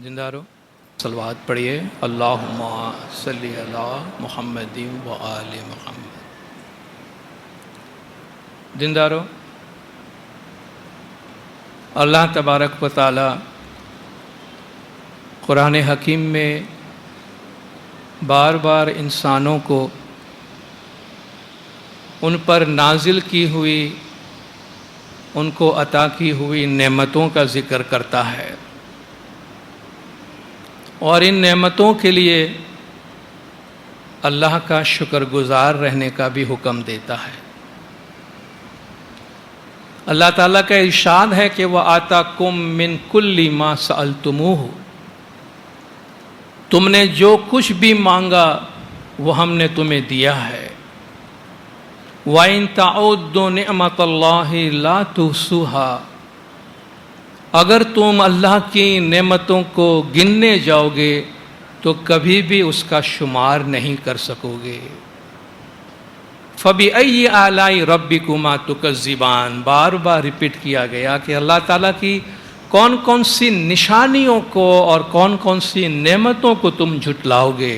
زندہ رہو، صلوات پڑھیے، اللہم صلی علی محمد و آل محمد۔ زندہ رہو۔ اللہ تبارک و تعالی قرآن حکیم میں بار بار انسانوں کو ان پر نازل کی ہوئی، ان کو عطا کی ہوئی نعمتوں کا ذکر کرتا ہے، اور ان نعمتوں کے لیے اللہ کا شکر گزار رہنے کا بھی حکم دیتا ہے۔ اللہ تعالیٰ کا ارشاد ہے کہ وَآتَاكُم مِّن كُلِّ مَا سَأَلْتُمُوهُ، تم نے جو کچھ بھی مانگا وہ ہم نے تمہیں دیا ہے۔ وَإِن تَعُدُّوا نِعْمَةَ اللَّهِ لَا تُحْصُوهَا، اگر تم اللہ کی نعمتوں کو گننے جاؤ گے تو کبھی بھی اس کا شمار نہیں کر سکو گے۔ فَبِأَيِّ آلَاءِ رَبِّكُمَا تُكَذِّبَانِ، بار بار ریپیٹ کیا گیا کہ اللہ تعالیٰ کی کون کون سی نشانیوں کو اور کون کون سی نعمتوں کو تم جھٹلاؤ گے،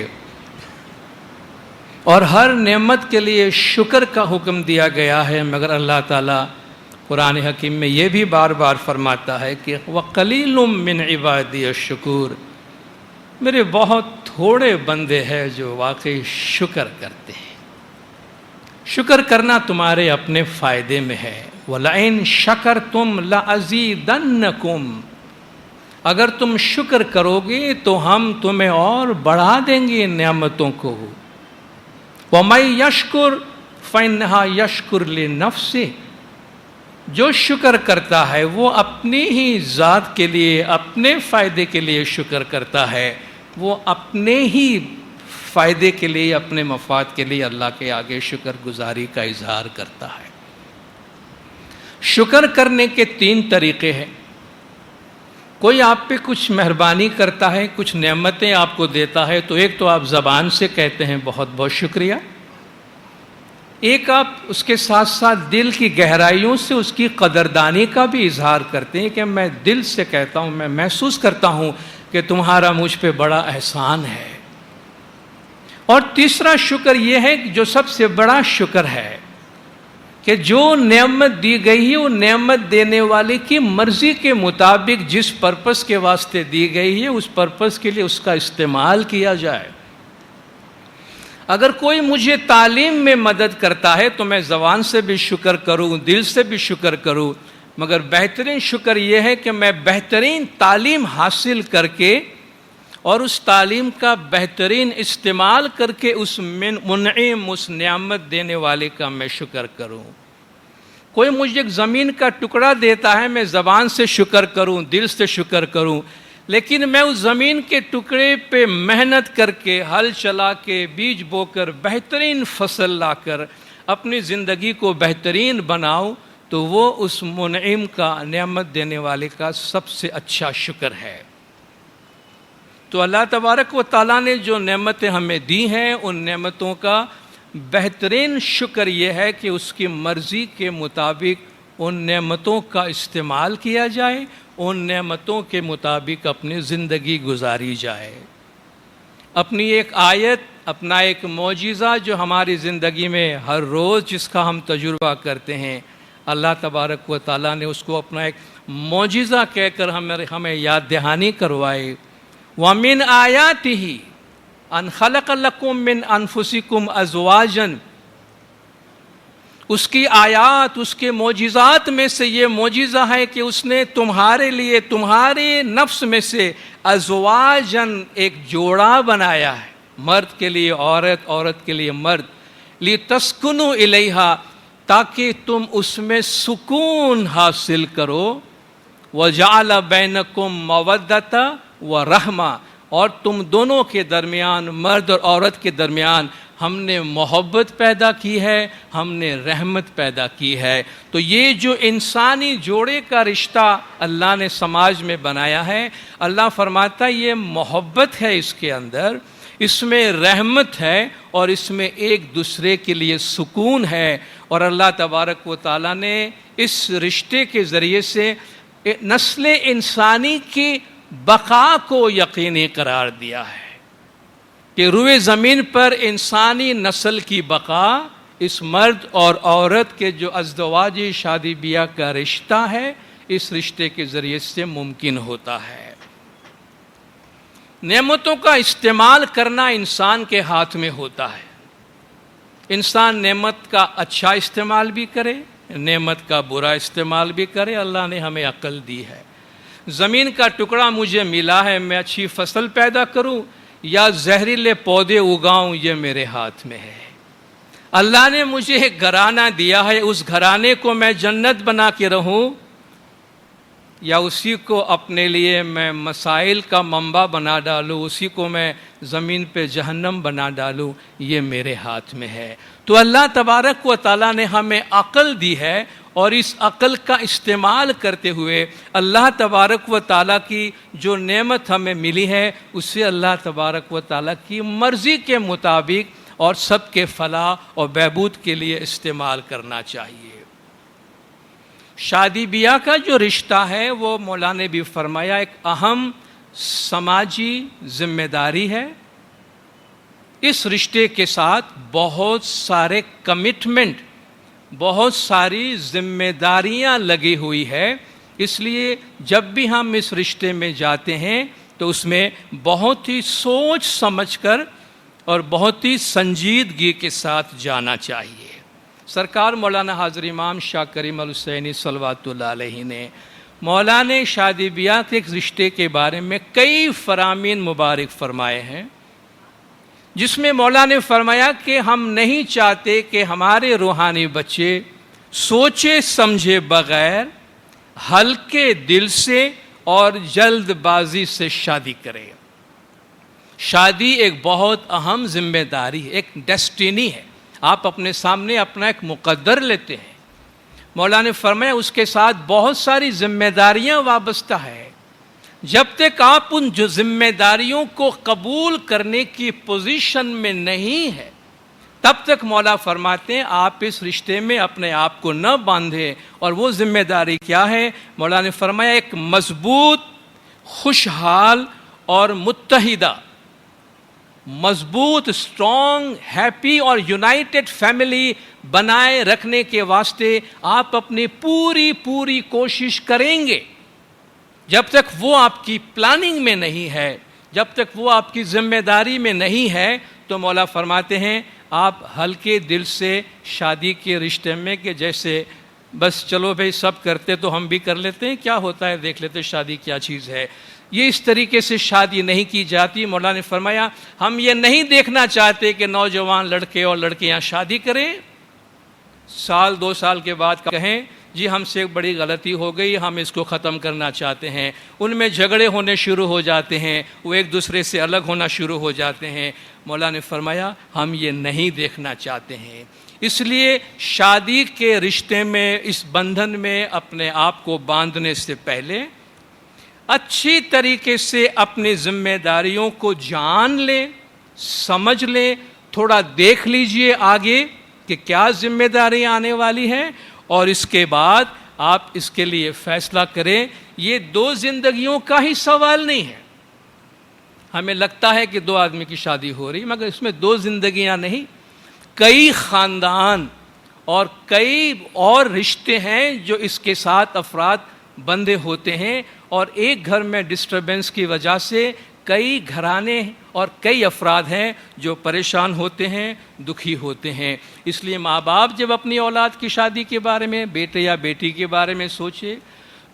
اور ہر نعمت کے لیے شکر کا حکم دیا گیا ہے، مگر اللہ تعالیٰ قرآن حکیم میں یہ بھی بار بار فرماتا ہے کہ وَقَلِيلٌ مِّنْ عِبَادِيَ الشُّكُورُ، میرے بہت تھوڑے بندے ہیں جو واقعی شکر کرتے ہیں۔ شکر کرنا تمہارے اپنے فائدے میں ہے۔ وَلَئِن شَكَرْتُمْ لَأَزِيدَنَّكُمْ، اگر تم شکر کرو گے تو ہم تمہیں اور بڑھا دیں گے نعمتوں کو۔ وَمَن يَشْكُرْ فَإِنَّمَا يَشْكُرُ لِنَفْسِهِ، جو شکر کرتا ہے وہ اپنی ہی ذات کے لیے، اپنے فائدے کے لیے شکر کرتا ہے، وہ اپنے ہی فائدے کے لیے، اپنے مفاد کے لیے اللہ کے آگے شکر گزاری کا اظہار کرتا ہے۔ شکر کرنے کے 3 طریقے ہیں۔ کوئی آپ پہ کچھ مہربانی کرتا ہے، کچھ نعمتیں آپ کو دیتا ہے، تو ایک تو آپ زبان سے کہتے ہیں بہت بہت شکریہ، ایک آپ اس کے ساتھ ساتھ دل کی گہرائیوں سے اس کی قدردانی کا بھی اظہار کرتے ہیں کہ میں دل سے کہتا ہوں، میں محسوس کرتا ہوں کہ تمہارا مجھ پہ بڑا احسان ہے۔ اور تیسرا شکر یہ ہے کہ جو سب سے بڑا شکر ہے کہ جو نعمت دی گئی ہے وہ نعمت دینے والے کی مرضی کے مطابق جس پرپس کے واسطے دی گئی ہے اس پرپس کے لیے اس کا استعمال کیا جائے۔ اگر کوئی مجھے تعلیم میں مدد کرتا ہے تو میں زبان سے بھی شکر کروں، دل سے بھی شکر کروں، مگر بہترین شکر یہ ہے کہ میں بہترین تعلیم حاصل کر کے اور اس تعلیم کا بہترین استعمال کر کے اس منعم، اس نعمت دینے والے کا میں شکر کروں۔ کوئی مجھے ایک زمین کا ٹکڑا دیتا ہے، میں زبان سے شکر کروں، دل سے شکر کروں، لیکن میں اس زمین کے ٹکڑے پہ محنت کر کے، ہل چلا کے، بیج بو کر، بہترین فصل لا کر اپنی زندگی کو بہترین بناؤں، تو وہ اس منعم کا، نعمت دینے والے کا سب سے اچھا شکر ہے۔ تو اللہ تبارک و تعالیٰ نے جو نعمتیں ہمیں دی ہیں، ان نعمتوں کا بہترین شکر یہ ہے کہ اس کی مرضی کے مطابق ان نعمتوں کا استعمال کیا جائے، ان نعمتوں کے مطابق اپنی زندگی گزاری جائے۔ اپنی ایک آیت، اپنا ایک معجزہ جو ہماری زندگی میں ہر روز جس کا ہم تجربہ کرتے ہیں، اللہ تبارک و تعالیٰ نے اس کو اپنا ایک معجزہ کہہ کر ہمیں یاد دہانی کروائے۔ وَمِنْ آیَاتِهِ أَنْ خَلَقَ لَكُم مِّنْ أَنفُسِكُمْ أَزْوَاجًا، اس کی آیات، اس کے معجزات میں سے یہ معجزہ ہے کہ اس نے تمہارے لیے، تمہارے نفس میں سے ازواجن، ایک جوڑا بنایا ہے، مرد کے لیے عورت، عورت کے لیے مرد، لِتَسْكُنُوا إِلَيْهَا، تاکہ تم اس میں سکون حاصل کرو، وَجَعَلَ بَيْنَكُمْ مَوَدَّةً وَرَحْمَةً، اور تم دونوں کے درمیان، مرد اور عورت کے درمیان ہم نے محبت پیدا کی ہے، ہم نے رحمت پیدا کی ہے۔ تو یہ جو انسانی جوڑے کا رشتہ اللہ نے سماج میں بنایا ہے، اللہ فرماتا ہے یہ محبت ہے اس کے اندر، اس میں رحمت ہے، اور اس میں ایک دوسرے کے لیے سکون ہے۔ اور اللہ تبارک و تعالیٰ نے اس رشتے کے ذریعے سے نسل انسانی کی بقا کو یقینی قرار دیا ہے کہ روئے زمین پر انسانی نسل کی بقا اس مرد اور عورت کے جو ازدواجی شادی بیاہ کا رشتہ ہے، اس رشتے کے ذریعے سے ممکن ہوتا ہے۔ نعمتوں کا استعمال کرنا انسان کے ہاتھ میں ہوتا ہے۔ انسان نعمت کا اچھا استعمال بھی کرے، نعمت کا برا استعمال بھی کرے۔ اللہ نے ہمیں عقل دی ہے۔ زمین کا ٹکڑا مجھے ملا ہے، میں اچھی فصل پیدا کروں یا زہریلے پودے اگاؤں، یہ میرے ہاتھ میں ہے۔ اللہ نے مجھے ایک گھرانہ دیا ہے، اس گھرانے کو میں جنت بنا کے رہوں یا اسی کو اپنے لیے میں مسائل کا منبع بنا ڈالوں، اسی کو میں زمین پہ جہنم بنا ڈالوں، یہ میرے ہاتھ میں ہے۔ تو اللہ تبارک و تعالیٰ نے ہمیں عقل دی ہے، اور اس عقل کا استعمال کرتے ہوئے اللہ تبارک و تعالیٰ کی جو نعمت ہمیں ملی ہے، اسے اللہ تبارک و تعالیٰ کی مرضی کے مطابق اور سب کے فلاح اور بہبود کے لیے استعمال کرنا چاہیے۔ شادی بیاہ کا جو رشتہ ہے وہ مولا نے بھی فرمایا ایک اہم سماجی ذمہ داری ہے۔ اس رشتے کے ساتھ بہت سارے کمٹمنٹ، بہت ساری ذمہ داریاں لگی ہوئی ہے، اس لیے جب بھی ہم اس رشتے میں جاتے ہیں تو اس میں بہت ہی سوچ سمجھ کر اور بہت ہی سنجیدگی کے ساتھ جانا چاہیے۔ سرکار مولانا حاضر امام شاہ کریم الحسینی صلوات اللہ علیہ نے مولا نے شادی بیاہ کے رشتے کے بارے میں کئی فرامین مبارک فرمائے ہیں، جس میں مولا نے فرمایا کہ ہم نہیں چاہتے کہ ہمارے روحانی بچے سوچے سمجھے بغیر ہلکے دل سے اور جلد بازی سے شادی کریں۔ شادی ایک بہت اہم ذمہ داری ہے، ایک ڈیسٹینی ہے۔ آپ اپنے سامنے اپنا ایک مقدر لیتے ہیں۔ مولا نے فرمایا اس کے ساتھ بہت ساری ذمہ داریاں وابستہ ہے۔ جب تک آپ ان جو ذمہ داریوں کو قبول کرنے کی پوزیشن میں نہیں ہے، تب تک مولا فرماتے ہیں آپ اس رشتے میں اپنے آپ کو نہ باندھیں۔ اور وہ ذمہ داری کیا ہے؟ مولا نے فرمایا ایک مضبوط، خوشحال اور متحدہ، مضبوط، اسٹرانگ، ہیپی اور یونائٹڈ فیملی بنائے رکھنے کے واسطے آپ اپنی پوری کوشش کریں گے۔ جب تک وہ آپ کی پلاننگ میں نہیں ہے، جب تک وہ آپ کی ذمہ داری میں نہیں ہے، تو مولا فرماتے ہیں آپ ہلکے دل سے شادی کے رشتے میں کہ جیسے بس چلو بھائی سب کرتے تو ہم بھی کر لیتے ہیں، کیا ہوتا ہے دیکھ لیتے، شادی کیا چیز ہے، یہ اس طریقے سے شادی نہیں کی جاتی۔ مولا نے فرمایا ہم یہ نہیں دیکھنا چاہتے کہ نوجوان لڑکے اور لڑکیاں شادی کریں، سال 2 سال کے بعد کہیں جی ہم سے ایک بڑی غلطی ہو گئی، ہم اس کو ختم کرنا چاہتے ہیں۔ ان میں جھگڑے ہونے شروع ہو جاتے ہیں، وہ ایک دوسرے سے الگ ہونا شروع ہو جاتے ہیں۔ مولا نے فرمایا ہم یہ نہیں دیکھنا چاہتے ہیں، اس لیے شادی کے رشتے میں، اس بندھن میں اپنے آپ کو باندھنے سے پہلے اچھی طریقے سے اپنی ذمہ داریوں کو جان لیں، سمجھ لیں، تھوڑا دیکھ لیجئے آگے کہ کیا ذمہ داریاں آنے والی ہیں، اور اس کے بعد آپ اس کے لیے فیصلہ کریں۔ یہ 2 زندگیوں کا ہی سوال نہیں ہے۔ ہمیں لگتا ہے کہ 2 آدمی کی شادی ہو رہی، مگر اس میں 2 زندگیاں نہیں، کئی خاندان اور کئی اور رشتے ہیں جو اس کے ساتھ افراد بندھے ہوتے ہیں، اور ایک گھر میں ڈسٹربنس کی وجہ سے کئی گھرانے اور کئی افراد ہیں جو پریشان ہوتے ہیں، دکھی ہوتے ہیں۔ اس لیے ماں باپ جب اپنی اولاد کی شادی کے بارے میں، بیٹے یا بیٹی کے بارے میں سوچے،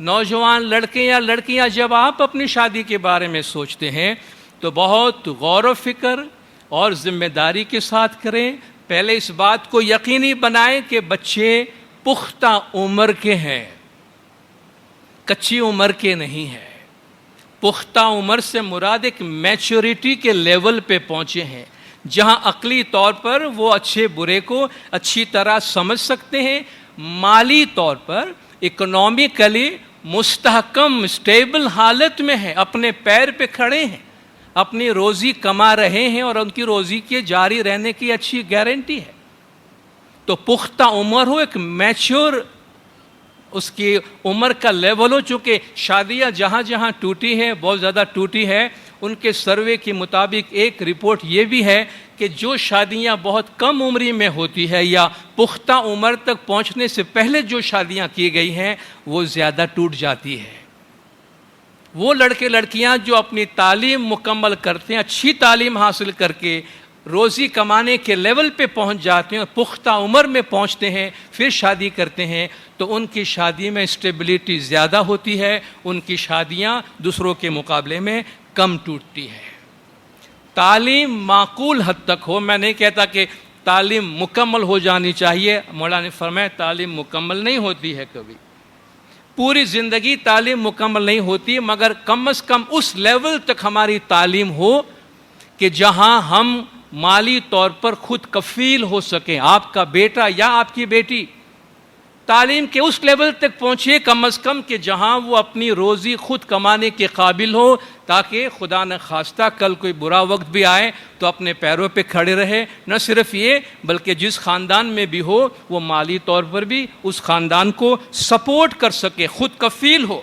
نوجوان لڑکے یا لڑکیاں جب آپ اپنی شادی کے بارے میں سوچتے ہیں تو بہت غور و فکر اور ذمہ داری کے ساتھ کریں۔ پہلے اس بات کو یقینی بنائیں کہ بچے پختہ عمر کے ہیں، کچی عمر کے نہیں ہیں۔ پختہ عمر سے مراد ایک میچورٹی کے لیول پہ پہنچے ہیں، جہاں عقلی طور پر وہ اچھے برے کو اچھی طرح سمجھ سکتے ہیں، مالی طور پر اکنومیکلی مستحکم، اسٹیبل حالت میں ہیں، اپنے پیر پہ کھڑے ہیں، اپنی روزی کما رہے ہیں اور ان کی روزی کے جاری رہنے کی اچھی گارنٹی ہے۔ تو پختہ عمر ہو، ایک میچور اس کی عمر کا لیول ہو چکے. شادیاں جہاں جہاں ٹوٹی ہیں، بہت زیادہ ٹوٹی ہے، ان کے سروے کے مطابق ایک رپورٹ یہ بھی ہے کہ جو شادیاں بہت کم عمری میں ہوتی ہے یا پختہ عمر تک پہنچنے سے پہلے جو شادیاں کی گئی ہیں وہ زیادہ ٹوٹ جاتی ہے. وہ لڑکے لڑکیاں جو اپنی تعلیم مکمل کرتے ہیں، اچھی تعلیم حاصل کر کے روزی کمانے کے لیول پہ پہنچ جاتے ہیں، پختہ عمر میں پہنچتے ہیں، پھر شادی کرتے ہیں، تو ان کی شادی میں اسٹیبلٹی زیادہ ہوتی ہے، ان کی شادیاں دوسروں کے مقابلے میں کم ٹوٹتی ہے. تعلیم معقول حد تک ہو. میں نہیں کہتا کہ تعلیم مکمل ہو جانی چاہیے. مولانا نے فرمایا تعلیم مکمل نہیں ہوتی ہے کبھی، پوری زندگی تعلیم مکمل نہیں ہوتی، مگر کم از کم اس لیول تک ہماری تعلیم ہو کہ جہاں ہم مالی طور پر خود کفیل ہو سکیں. آپ کا بیٹا یا آپ کی بیٹی تعلیم کے اس لیول تک پہنچے کم از کم کہ جہاں وہ اپنی روزی خود کمانے کے قابل ہو، تاکہ خدا نہ خواستہ کل کوئی برا وقت بھی آئے تو اپنے پیروں پہ کھڑے رہے. نہ صرف یہ بلکہ جس خاندان میں بھی ہو وہ مالی طور پر بھی اس خاندان کو سپورٹ کر سکے، خود کفیل ہو،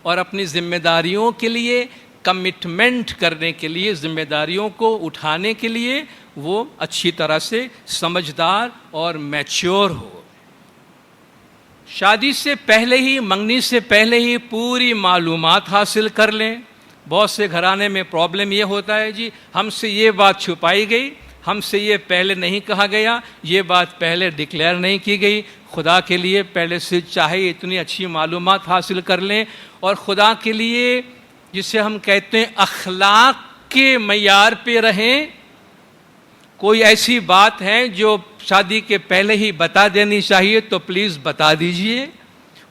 اور اپنی ذمہ داریوں کے لیے کمٹمنٹ کرنے کے لیے، ذمہ داریوں کو اٹھانے کے لیے وہ اچھی طرح سے سمجھدار اور میچور ہو. شادی سے پہلے ہی، منگنی سے پہلے ہی پوری معلومات حاصل کر لیں. بہت سے گھرانے میں پرابلم یہ ہوتا ہے جی ہم سے یہ بات چھپائی گئی، ہم سے یہ پہلے نہیں کہا گیا، یہ بات پہلے ڈکلیئر نہیں کی گئی. خدا کے لیے پہلے سے چاہے اتنی اچھی معلومات حاصل کر لیں، اور خدا کے لیے جسے ہم کہتے ہیں اخلاق کے معیار پہ رہیں. کوئی ایسی بات ہے جو شادی کے پہلے ہی بتا دینی چاہیے تو پلیز بتا دیجئے.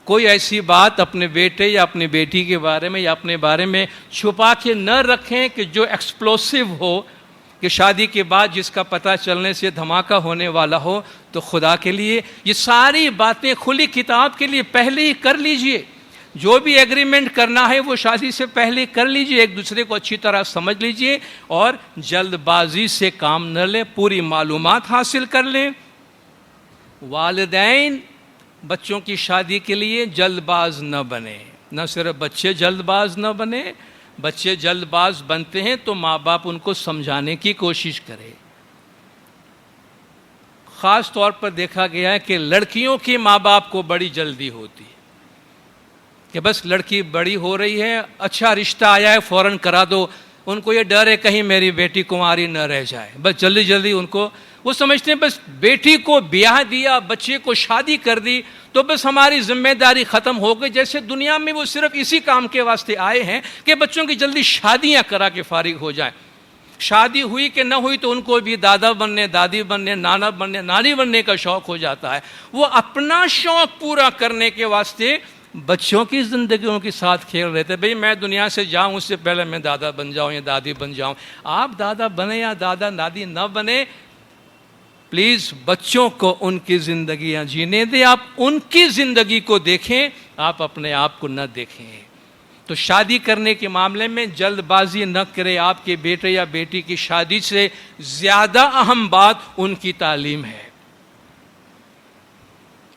کوئی ایسی بات اپنے بیٹے یا اپنی بیٹی کے بارے میں یا اپنے بارے میں چھپا کے نہ رکھیں کہ جو ایکسپلوسو ہو، کہ شادی کے بعد جس کا پتہ چلنے سے دھماکہ ہونے والا ہو. تو خدا کے لیے یہ ساری باتیں کھلی کتاب کے لیے پہلے ہی کر لیجئے. جو بھی ایگریمنٹ کرنا ہے وہ شادی سے پہلے کر لیجئے، ایک دوسرے کو اچھی طرح سمجھ لیجئے، اور جلد بازی سے کام نہ لیں، پوری معلومات حاصل کر لیں. والدین بچوں کی شادی کے لیے جلد باز نہ بنے. نہ صرف بچے جلد باز نہ بنے، بچے جلد باز بنتے ہیں تو ماں باپ ان کو سمجھانے کی کوشش کرے. خاص طور پر دیکھا گیا ہے کہ لڑکیوں کی ماں باپ کو بڑی جلدی ہوتی ہے کہ بس لڑکی بڑی ہو رہی ہے، اچھا رشتہ آیا ہے فوراً کرا دو. ان کو یہ ڈر ہے کہیں میری بیٹی کنواری نہ رہ جائے، بس جلدی جلدی ان کو، وہ سمجھتے ہیں بس بیٹی کو بیاہ دیا، بچے کو شادی کر دی تو بس ہماری ذمہ داری ختم ہو گئی. جیسے دنیا میں وہ صرف اسی کام کے واسطے آئے ہیں کہ بچوں کی جلدی شادیاں کرا کے فارغ ہو جائیں. شادی ہوئی کہ نہ ہوئی تو ان کو بھی دادا بننے، دادی بننے، نانا بننے، نانی بننے کا شوق ہو جاتا ہے. وہ اپنا شوق پورا کرنے کے واسطے بچوں کی زندگیوں کے ساتھ کھیل رہے تھے. بھئی میں دنیا سے جاؤں اس سے پہلے میں دادا بن جاؤں یا دادی بن جاؤں. آپ دادا بنے یا دادا دادی نہ بنے، پلیز بچوں کو ان کی زندگیاں جینے دیں. آپ ان کی زندگی کو دیکھیں، آپ اپنے آپ کو نہ دیکھیں. تو شادی کرنے کے معاملے میں جلد بازی نہ کرے. آپ کے بیٹے یا بیٹی کی شادی سے زیادہ اہم بات ان کی تعلیم ہے.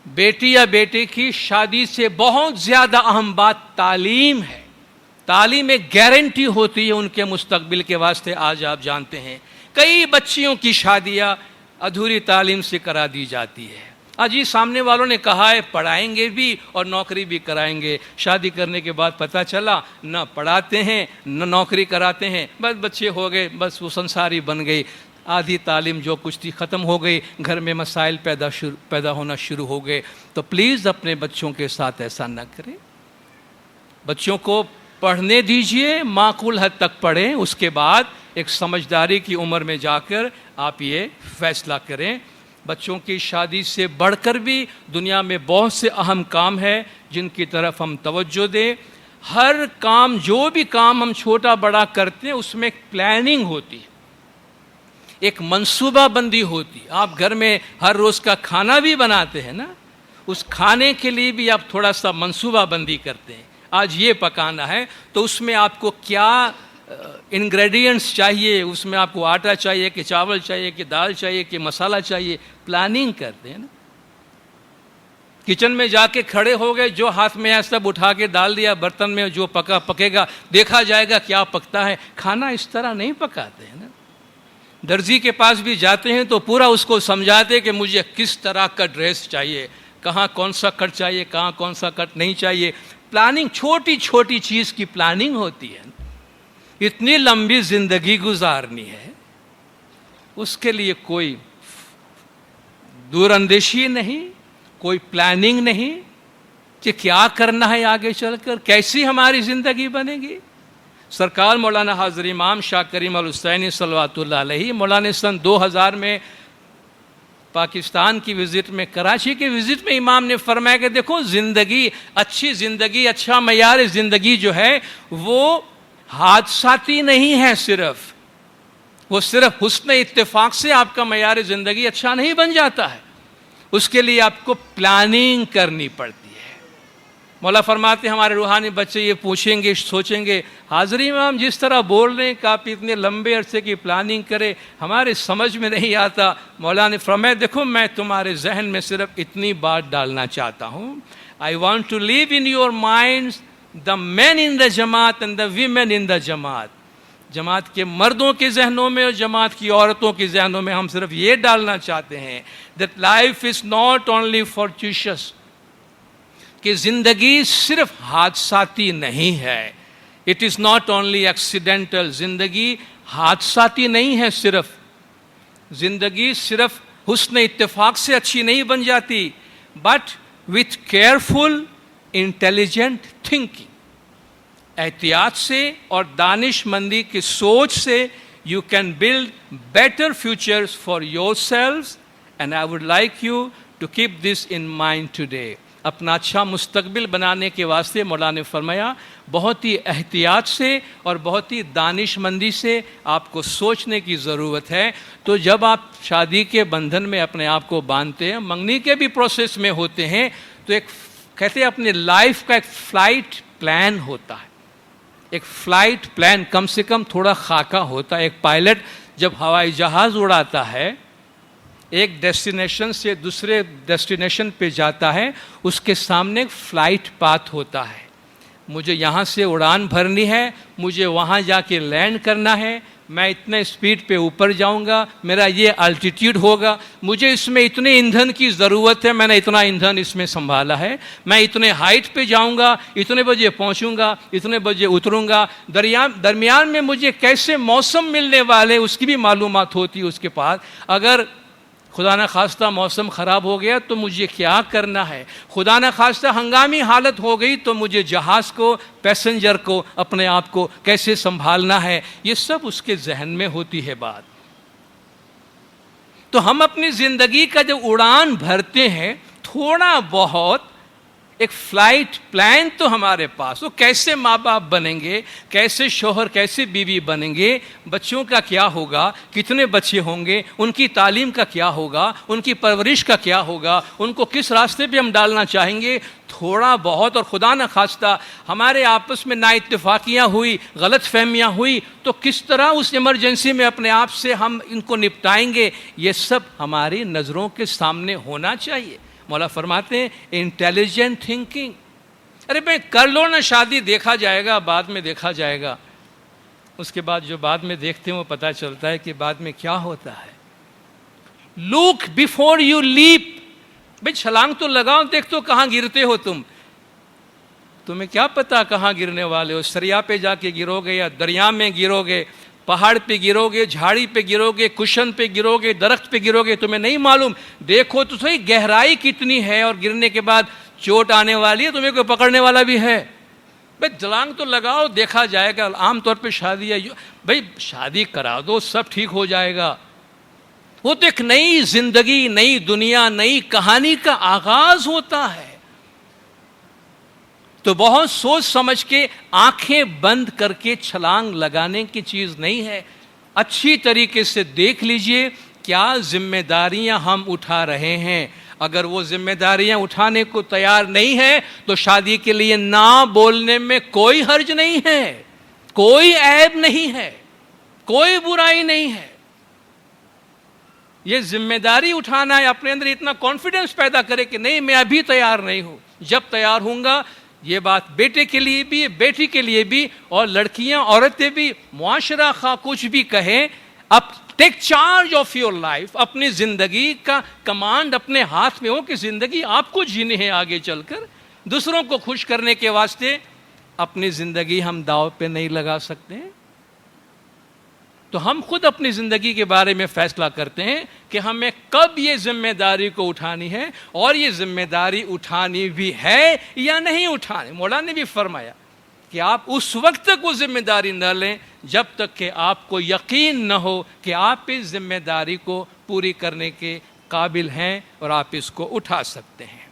بیٹی یا بیٹے کی شادی سے بہت زیادہ اہم بات تعلیم ہے. تعلیم ایک گارنٹی ہوتی ہے ان کے مستقبل کے واسطے. آج آپ جانتے ہیں کئی بچیوں کی شادیاں ادھوری تعلیم سے کرا دی جاتی ہے. آج یہ سامنے والوں نے کہا ہے پڑھائیں گے بھی اور نوکری بھی کرائیں گے. شادی کرنے کے بعد پتہ چلا نہ پڑھاتے ہیں نہ نوکری کراتے ہیں، بس بچے ہو گئے، بس وہ سنساری بن گئی. آدھی تعلیم جو کچھ تھی ختم ہو گئی، گھر میں مسائل پیدا ہونا شروع ہو گئے. تو پلیز اپنے بچوں کے ساتھ ایسا نہ کریں. بچوں کو پڑھنے دیجئے، معقول حد تک پڑھیں، اس کے بعد ایک سمجھداری کی عمر میں جا کر آپ یہ فیصلہ کریں. بچوں کی شادی سے بڑھ کر بھی دنیا میں بہت سے اہم کام ہیں جن کی طرف ہم توجہ دیں. ہر کام، جو بھی کام ہم چھوٹا بڑا کرتے ہیں اس میں ایک پلاننگ ہوتی ہے، ایک منصوبہ بندی ہوتی. آپ گھر میں ہر روز کا کھانا بھی بناتے ہیں نا، اس کھانے کے لیے بھی آپ تھوڑا سا منصوبہ بندی کرتے ہیں. آج یہ پکانا ہے تو اس میں آپ کو کیا انگریڈینٹس چاہیے، اس میں آپ کو آٹا چاہیے کہ چاول چاہیے کہ دال چاہیے کہ مسالہ چاہیے، پلاننگ کرتے ہیں نا. کچن میں جا کے کھڑے ہو گئے, جو ہاتھ میں ہے سب اٹھا کے ڈال دیا برتن میں, جو پکے گا دیکھا جائے گا کیا پکتا ہے. کھانا اس طرح نہیں پکاتے ہیں نا. درزی کے پاس بھی جاتے ہیں تو پورا اس کو سمجھاتے کہ مجھے کس طرح کا ڈریس چاہیے, کہاں کون سا کٹ چاہیے, کہاں کون سا کٹ نہیں چاہیے. پلاننگ, چھوٹی چھوٹی چیز کی پلاننگ ہوتی ہے. اتنی لمبی زندگی گزارنی ہے, اس کے لیے کوئی دور اندیشی نہیں, کوئی پلاننگ نہیں کہ کیا کرنا ہے آگے چل کر, کیسی ہماری زندگی بنے گی. سرکار مولانا حاضر امام شاہ کریم الحسینی صلوات اللہ علیہ, مولانا سن 2000 میں پاکستان کی وزٹ میں, کراچی کی وزٹ میں امام نے فرمایا کہ دیکھو زندگی, اچھی زندگی, اچھا معیار زندگی جو ہے وہ حادثاتی نہیں ہے, وہ صرف حسن اتفاق سے آپ کا معیار زندگی اچھا نہیں بن جاتا ہے, اس کے لیے آپ کو پلاننگ کرنی پڑتی ہے. مولا فرماتے ہیں ہمارے روحانی بچے یہ پوچھیں گے, سوچیں گے حاضر امام جس طرح بول رہے ہیں کہ آپ اتنے لمبے عرصے کی پلاننگ کرے, ہمارے سمجھ میں نہیں آتا. مولا نے فرمایا دیکھو میں تمہارے ذہن میں صرف اتنی بات ڈالنا چاہتا ہوں, I want to leave in your minds the men in the جماعت and the women in the جماعت. جماعت کے مردوں کے ذہنوں میں اور جماعت کی عورتوں کے ذہنوں میں ہم صرف یہ ڈالنا چاہتے ہیں that life is not only fortuitous, کہ زندگی صرف حادثاتی نہیں ہے. It is not only accidental, زندگی حادثاتی نہیں ہے, زندگی صرف حسن اتفاق سے اچھی نہیں بن جاتی, but with careful, intelligent thinking. احتیاط سے اور دانش مندی کی سوچ سے you can build better futures for yourselves, and I would like you to keep this in mind today. اپنا اچھا مستقبل بنانے کے واسطے مولا نے فرمایا بہت ہی احتیاط سے اور بہت ہی دانش مندی سے آپ کو سوچنے کی ضرورت ہے. تو جب آپ شادی کے بندھن میں اپنے آپ کو باندھتے ہیں, منگنی کے بھی پروسیس میں ہوتے ہیں, تو ایک کہتے ہیں اپنے لائف کا ایک فلائٹ پلان ہوتا ہے. ایک فلائٹ پلان کم سے کم تھوڑا خاکہ ہوتا ہے. ایک پائلٹ جب ہوائی جہاز اڑاتا ہے, ایک ڈیسٹینیشن سے دوسرے ڈیسٹینیشن پہ جاتا ہے, اس کے سامنے ایک فلائٹ پاتھ ہوتا ہے. مجھے یہاں سے اڑان بھرنی ہے, مجھے وہاں جا کے لینڈ کرنا ہے, میں اتنے اسپیڈ پہ اوپر جاؤں گا, میرا یہ الٹیٹیوڈ ہوگا, مجھے اس میں اتنے ایندھن کی ضرورت ہے, میں نے اتنا ایندھن اس میں سنبھالا ہے, میں اتنے ہائٹ پہ جاؤں گا, اتنے بجے پہنچوں گا, اتنے بجے اتروں گا, درمیان میں مجھے کیسے موسم ملنے والے اس کی بھی معلومات ہوتی ہے اس کے پاس. اگر خدا نہ خواستہ موسم خراب ہو گیا تو مجھے کیا کرنا ہے, خدا نہ خواستہ ہنگامی حالت ہو گئی تو مجھے جہاز کو, پیسنجر کو, اپنے آپ کو کیسے سنبھالنا ہے, یہ سب اس کے ذہن میں ہوتی ہے بات. تو ہم اپنی زندگی کا جب اڑان بھرتے ہیں, تھوڑا بہت ایک فلائٹ پلان تو ہمارے پاس, وہ کیسے ماں باپ بنیں گے, کیسے شوہر, کیسے بیوی بنیں گے, بچوں کا کیا ہوگا, کتنے بچے ہوں گے, ان کی تعلیم کا کیا ہوگا, ان کی پرورش کا کیا ہوگا, ان کو کس راستے پہ ہم ڈالنا چاہیں گے. تھوڑا بہت, اور خدا نہ خواستہ ہمارے آپس میں نا اتفاقیاں ہوئی, غلط فہمیاں ہوئی, تو کس طرح اس ایمرجنسی میں اپنے آپ سے ہم ان کو نپٹائیں گے, یہ سب ہماری نظروں کے سامنے ہونا چاہیے. مولا فرماتے ہیں انٹیلیجنٹ تھنکنگ. ارے بھائی کر لو نا شادی, دیکھا جائے گا, بعد میں دیکھا جائے گا. اس کے بعد جو بعد میں دیکھتے ہیں وہ پتہ چلتا ہے کہ بعد میں کیا ہوتا ہے. لک بیفور یو لیپ. بھائی چھلانگ تو لگاؤ, دیکھ تو کہاں گرتے ہو تم. تمہیں کیا پتا کہاں گرنے والے ہو, سریا پہ جا کے گرو گے یا دریا میں گرو گے, پہاڑ پہ گرو گے, جھاڑی پہ گرو گے, کشن پہ گرو گے, درخت پہ گرو گے, تمہیں نہیں معلوم. دیکھو تو صحیح گہرائی کتنی ہے, اور گرنے کے بعد چوٹ آنے والی ہے, تمہیں کوئی پکڑنے والا بھی ہے. بھائی چھلانگ تو لگاؤ, دیکھا جائے گا. عام طور پہ شادی ہے, بھائی شادی کرا دو, سب ٹھیک ہو جائے گا. وہ تو ایک نئی زندگی, نئی دنیا, نئی کہانی کا آغاز ہوتا ہے. تو بہت سوچ سمجھ کے, آنکھیں بند کر کے چھلانگ لگانے کی چیز نہیں ہے. اچھی طریقے سے دیکھ لیجئے کیا ذمہ داریاں ہم اٹھا رہے ہیں. اگر وہ ذمہ داریاں اٹھانے کو تیار نہیں ہے تو شادی کے لیے نہ بولنے میں کوئی حرج نہیں ہے, کوئی عیب نہیں ہے, کوئی برائی نہیں ہے. یہ ذمہ داری اٹھانا ہے، اپنے اندر اتنا کانفیڈنس پیدا کرے کہ نہیں میں ابھی تیار نہیں ہوں، جب تیار ہوں گا. یہ بات بیٹے کے لیے بھی، بیٹی کے لیے بھی، اور لڑکیاں عورتیں بھی، معاشرہ خواہ کچھ بھی کہیں، اب take charge of your life. اپنی زندگی کا کمانڈ اپنے ہاتھ میں ہو کہ زندگی آپ کو جینی ہے آگے چل کر. دوسروں کو خوش کرنے کے واسطے اپنی زندگی ہم داؤ پہ نہیں لگا سکتے. تو ہم خود اپنی زندگی کے بارے میں فیصلہ کرتے ہیں کہ ہمیں کب یہ ذمہ داری کو اٹھانی ہے، اور یہ ذمہ داری اٹھانی بھی ہے یا نہیں اٹھانی. مولانا نے بھی فرمایا کہ آپ اس وقت تک وہ ذمہ داری نہ لیں جب تک کہ آپ کو یقین نہ ہو کہ آپ اس ذمہ داری کو پوری کرنے کے قابل ہیں اور آپ اس کو اٹھا سکتے ہیں.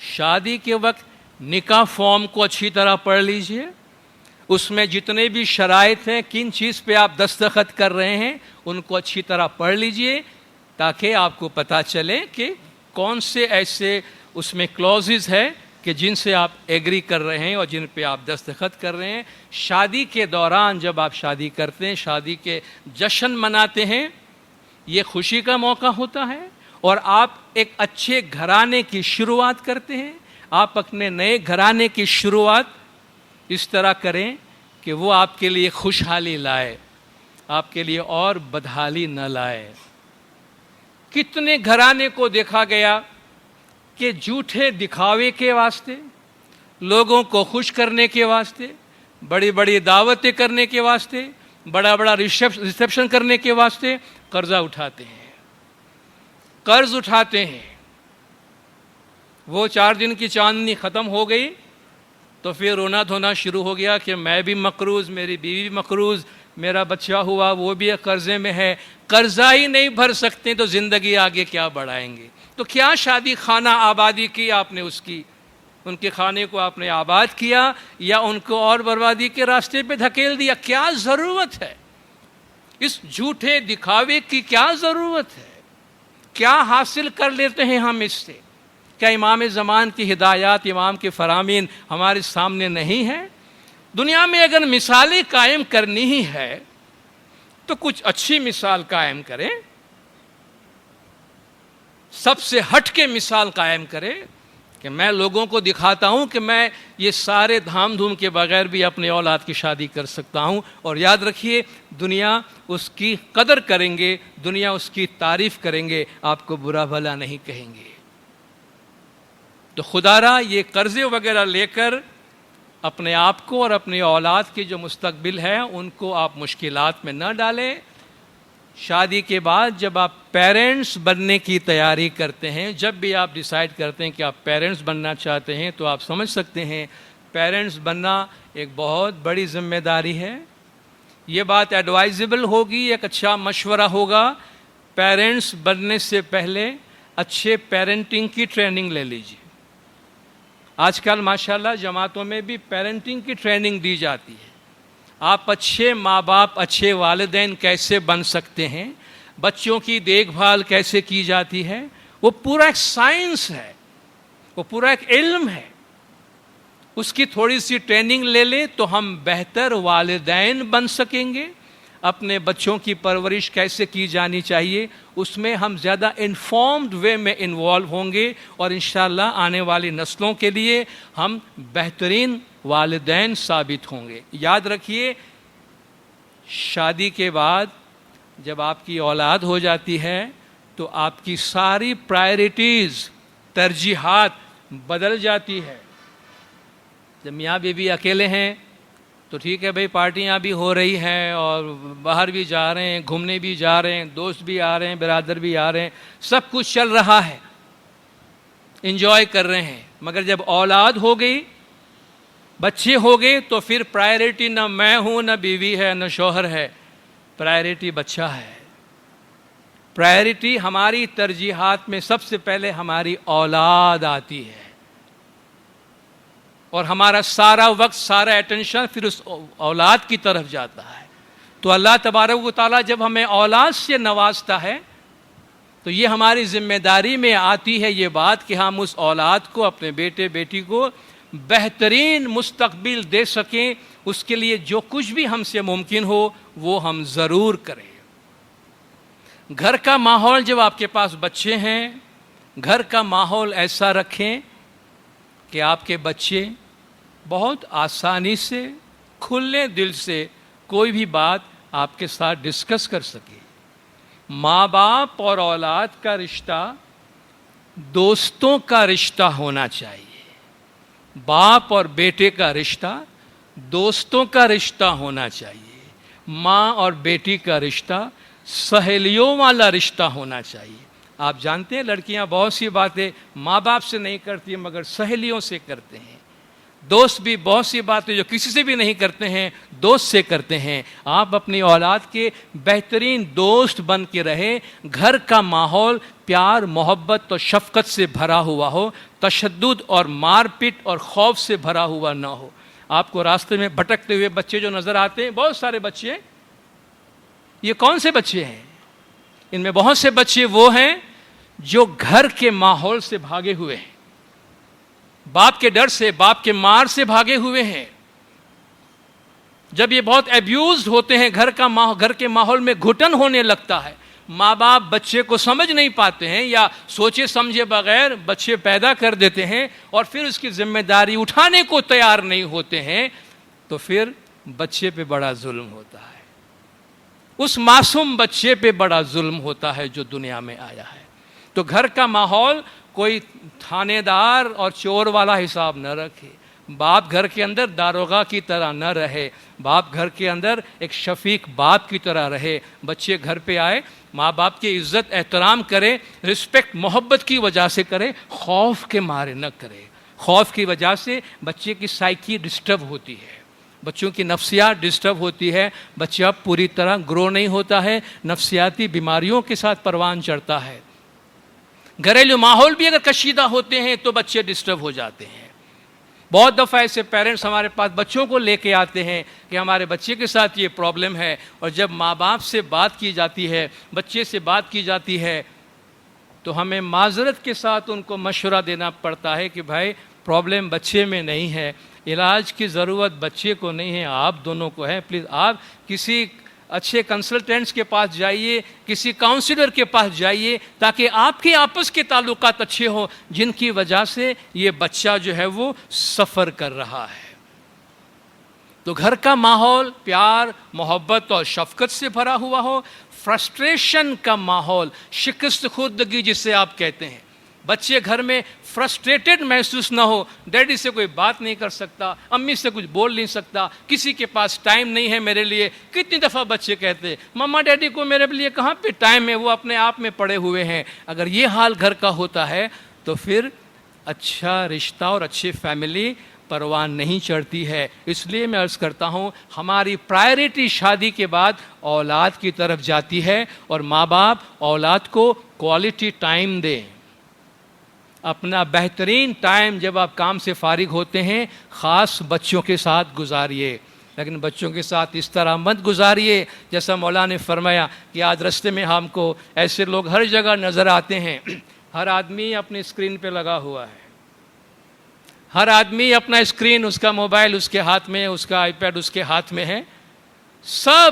شادی کے وقت نکاح فارم کو اچھی طرح پڑھ لیجئے. اس میں جتنے بھی شرائط ہیں، کن چیز پہ آپ دستخط کر رہے ہیں، ان کو اچھی طرح پڑھ لیجئے تاکہ آپ کو پتہ چلے کہ کون سے ایسے اس میں کلوزز ہے کہ جن سے آپ ایگری کر رہے ہیں اور جن پہ آپ دستخط کر رہے ہیں. شادی کے دوران جب آپ شادی کرتے ہیں، شادی کے جشن مناتے ہیں، یہ خوشی کا موقع ہوتا ہے، اور آپ ایک اچھے گھرانے کی شروعات کرتے ہیں. آپ اپنے نئے گھرانے کی شروعات اس طرح کریں کہ وہ آپ کے لیے خوشحالی لائے، آپ کے لیے اور بدحالی نہ لائے. کتنے گھرانے کو دیکھا گیا کہ جھوٹے دکھاوے کے واسطے، لوگوں کو خوش کرنے کے واسطے، بڑی بڑی دعوتیں کرنے کے واسطے، بڑا بڑا ریسیپشن کرنے کے واسطے قرضہ اٹھاتے ہیں، قرض اٹھاتے ہیں. وہ 4 دن کی چاندنی ختم ہو گئی تو پھر رونا دھونا شروع ہو گیا کہ میں بھی مقروض، میری بیوی بھی مقروض، میرا بچہ ہوا وہ بھی قرضے میں ہے. قرضہ ہی نہیں بھر سکتے تو زندگی آگے کیا بڑھائیں گے؟ تو کیا شادی خانہ آبادی کی آپ نے، اس کی ان کے خانے کو آپ نے آباد کیا یا ان کو اور بربادی کے راستے پہ دھکیل دیا؟ کیا ضرورت ہے اس جھوٹے دکھاوے کی؟ کیا ضرورت ہے؟ کیا حاصل کر لیتے ہیں ہم اس سے؟ کیا امام زمان کی ہدایات، امام کے فرامین ہمارے سامنے نہیں ہیں؟ دنیا میں اگر مثالیں قائم کرنی ہی ہے تو کچھ اچھی مثال قائم کریں، سب سے ہٹ کے مثال قائم کریں کہ میں لوگوں کو دکھاتا ہوں کہ میں یہ سارے دھام دھوم کے بغیر بھی اپنے اولاد کی شادی کر سکتا ہوں. اور یاد رکھیے دنیا اس کی قدر کریں گے، دنیا اس کی تعریف کریں گے، آپ کو برا بھلا نہیں کہیں گے. تو خدا را یہ قرضے وغیرہ لے کر اپنے آپ کو اور اپنی اولاد کے جو مستقبل ہے ان کو آپ مشکلات میں نہ ڈالیں. شادی کے بعد جب آپ پیرنٹس بننے کی تیاری کرتے ہیں، جب بھی آپ ڈیسائیڈ کرتے ہیں کہ آپ پیرنٹس بننا چاہتے ہیں، تو آپ سمجھ سکتے ہیں پیرنٹس بننا ایک بہت بڑی ذمہ داری ہے. یہ بات ایڈوائزبل ہوگی، ایک اچھا مشورہ ہوگا، پیرنٹس بننے سے پہلے اچھے پیرنٹنگ کی ٹریننگ لے لیجیے. آج کل ماشاءاللہ جماعتوں میں بھی پیرنٹنگ کی ٹریننگ دی جاتی ہے. آپ اچھے ماں باپ، اچھے والدین کیسے بن سکتے ہیں، بچوں کی دیکھ بھال کیسے کی جاتی ہے، وہ پورا ایک سائنس ہے، وہ پورا ایک علم ہے. اس کی تھوڑی سی ٹریننگ لے لیں تو ہم بہتر والدین بن سکیں گے. اپنے بچوں کی پرورش کیسے کی جانی چاہیے اس میں ہم زیادہ انفارمڈ وے میں انوالو ہوں گے، اور انشاءاللہ آنے والی نسلوں کے لیے ہم بہترین والدین ثابت ہوں گے. یاد رکھیے شادی کے بعد جب آپ کی اولاد ہو جاتی ہے تو آپ کی ساری پرائرٹیز، ترجیحات بدل جاتی ہے. جب میاں بیوی اکیلے ہیں تو ٹھیک ہے بھائی، پارٹیاں بھی ہو رہی ہیں اور باہر بھی جا رہے ہیں، گھومنے بھی جا رہے ہیں، دوست بھی آ رہے ہیں، برادر بھی آ رہے ہیں، سب کچھ چل رہا ہے، انجوائے کر رہے ہیں. مگر جب اولاد ہو گئی، بچے ہو گئے، تو پھر پرائرٹی نہ میں ہوں، نہ بیوی ہے، نہ شوہر ہے، پرائرٹی بچہ ہے. پرائرٹی ہماری ترجیحات میں سب سے پہلے ہماری اولاد آتی ہے، اور ہمارا سارا وقت، سارا اٹینشن پھر اس اولاد کی طرف جاتا ہے. تو اللہ تبارک و تعالیٰ جب ہمیں اولاد سے نوازتا ہے تو یہ ہماری ذمہ داری میں آتی ہے یہ بات کہ ہم اس اولاد کو، اپنے بیٹے بیٹی کو بہترین مستقبل دے سکیں. اس کے لیے جو کچھ بھی ہم سے ممکن ہو وہ ہم ضرور کریں. گھر کا ماحول جب آپ کے پاس بچے ہیں، گھر کا ماحول ایسا رکھیں کہ آپ کے بچے بہت آسانی سے کھلے دل سے کوئی بھی بات آپ کے ساتھ ڈسکس کر سکے۔ ماں باپ اور اولاد کا رشتہ دوستوں کا رشتہ ہونا چاہیے۔ باپ اور بیٹے کا رشتہ دوستوں کا رشتہ ہونا چاہیے۔ ماں اور بیٹی کا رشتہ سہیلیوں والا رشتہ ہونا چاہیے۔ آپ جانتے ہیں لڑکیاں بہت سی باتیں ماں باپ سے نہیں کرتی مگر سہیلیوں سے کرتے ہیں۔ دوست بھی بہت سی باتیں جو کسی سے بھی نہیں کرتے ہیں دوست سے کرتے ہیں۔ آپ اپنی اولاد کے بہترین دوست بن کے رہے، گھر کا ماحول پیار محبت اور شفقت سے بھرا ہوا ہو، تشدد اور مار پیٹ اور خوف سے بھرا ہوا نہ ہو۔ آپ کو راستے میں بھٹکتے ہوئے بچے جو نظر آتے ہیں، بہت سارے بچے، یہ کون سے بچے ہیں؟ ان میں بہت سے بچے وہ ہیں جو گھر کے ماحول سے بھاگے ہوئے ہیں، باپ کے ڈر سے، باپ کے مار سے بھاگے ہوئے ہیں۔ جب یہ بہت ایبیوزڈ ہوتے ہیں، گھر کے ماحول میں گھٹن ہونے لگتا ہے، ماں باپ بچے کو سمجھ نہیں پاتے ہیں یا سوچے سمجھے بغیر بچے پیدا کر دیتے ہیں اور پھر اس کی ذمہ داری اٹھانے کو تیار نہیں ہوتے ہیں، تو پھر بچے پہ بڑا ظلم ہوتا ہے۔ اس معصوم بچے پہ بڑا ظلم ہوتا ہے جو دنیا میں آیا ہے۔ تو گھر کا ماحول کوئی تھانے دار اور چور والا حساب نہ رکھے۔ باپ گھر کے اندر داروغہ کی طرح نہ رہے، باپ گھر کے اندر ایک شفیق باپ کی طرح رہے۔ بچے گھر پہ آئے، ماں باپ کی عزت احترام کرے، رسپیکٹ محبت کی وجہ سے کرے، خوف کے مارے نہ کرے۔ خوف کی وجہ سے بچے کی سائیکی ڈسٹرب ہوتی ہے، بچوں کی نفسیات ڈسٹرب ہوتی ہے، بچہ پوری طرح گرو نہیں ہوتا ہے، نفسیاتی بیماریوں کے ساتھ پروان چڑھتا ہے۔ گھریلو ماحول بھی اگر کشیدہ ہوتے ہیں تو بچے ڈسٹرب ہو جاتے ہیں۔ بہت دفعہ ایسے پیرنٹس ہمارے پاس بچوں کو لے کے آتے ہیں کہ ہمارے بچے کے ساتھ یہ پرابلم ہے، اور جب ماں باپ سے بات کی جاتی ہے، بچے سے بات کی جاتی ہے، تو ہمیں معذرت کے ساتھ ان کو مشورہ دینا پڑتا ہے کہ بھائی پرابلم بچے میں نہیں ہے، علاج کی ضرورت بچے کو نہیں ہے، آپ دونوں کو ہے۔ پلیز آپ کسی اچھے کنسلٹنٹس کے پاس جائیے، کسی کاؤنسلر کے پاس جائیے، تاکہ آپ کے آپس کے تعلقات اچھے ہوں، جن کی وجہ سے یہ بچہ جو ہے وہ سفر کر رہا ہے۔ تو گھر کا ماحول پیار محبت اور شفقت سے بھرا ہوا ہو، فرسٹریشن کا ماحول، شکست خوردگی جسے آپ کہتے ہیں، بچے گھر میں فرسٹریٹڈ محسوس نہ ہو، ڈیڈی سے کوئی بات نہیں کر سکتا، امی سے کچھ بول نہیں سکتا، کسی کے پاس ٹائم نہیں ہے میرے لیے۔ کتنی دفعہ بچے کہتے ہیں مما ڈیڈی کو میرے لیے کہاں پہ ٹائم ہے، وہ اپنے آپ میں پڑے ہوئے ہیں۔ اگر یہ حال گھر کا ہوتا ہے تو پھر اچھا رشتہ اور اچھی فیملی پروان نہیں چڑھتی ہے۔ اس لیے میں عرض کرتا ہوں ہماری پرائرٹی شادی کے بعد اولاد کی طرف جاتی ہے، اور ماں باپ اولاد کو کوالٹی ٹائم دیں۔ اپنا بہترین ٹائم جب آپ کام سے فارغ ہوتے ہیں خاص بچوں کے ساتھ گزاریے، لیکن بچوں کے ساتھ اس طرح مت گزاریے جیسا مولانا نے فرمایا کہ آج رستے میں ہم کو ایسے لوگ ہر جگہ نظر آتے ہیں، ہر آدمی اپنی اسکرین پہ لگا ہوا ہے، ہر آدمی اپنا اسکرین، اس کا موبائل اس کے ہاتھ میں، اس کا آئی پیڈ اس کے ہاتھ میں ہے، سب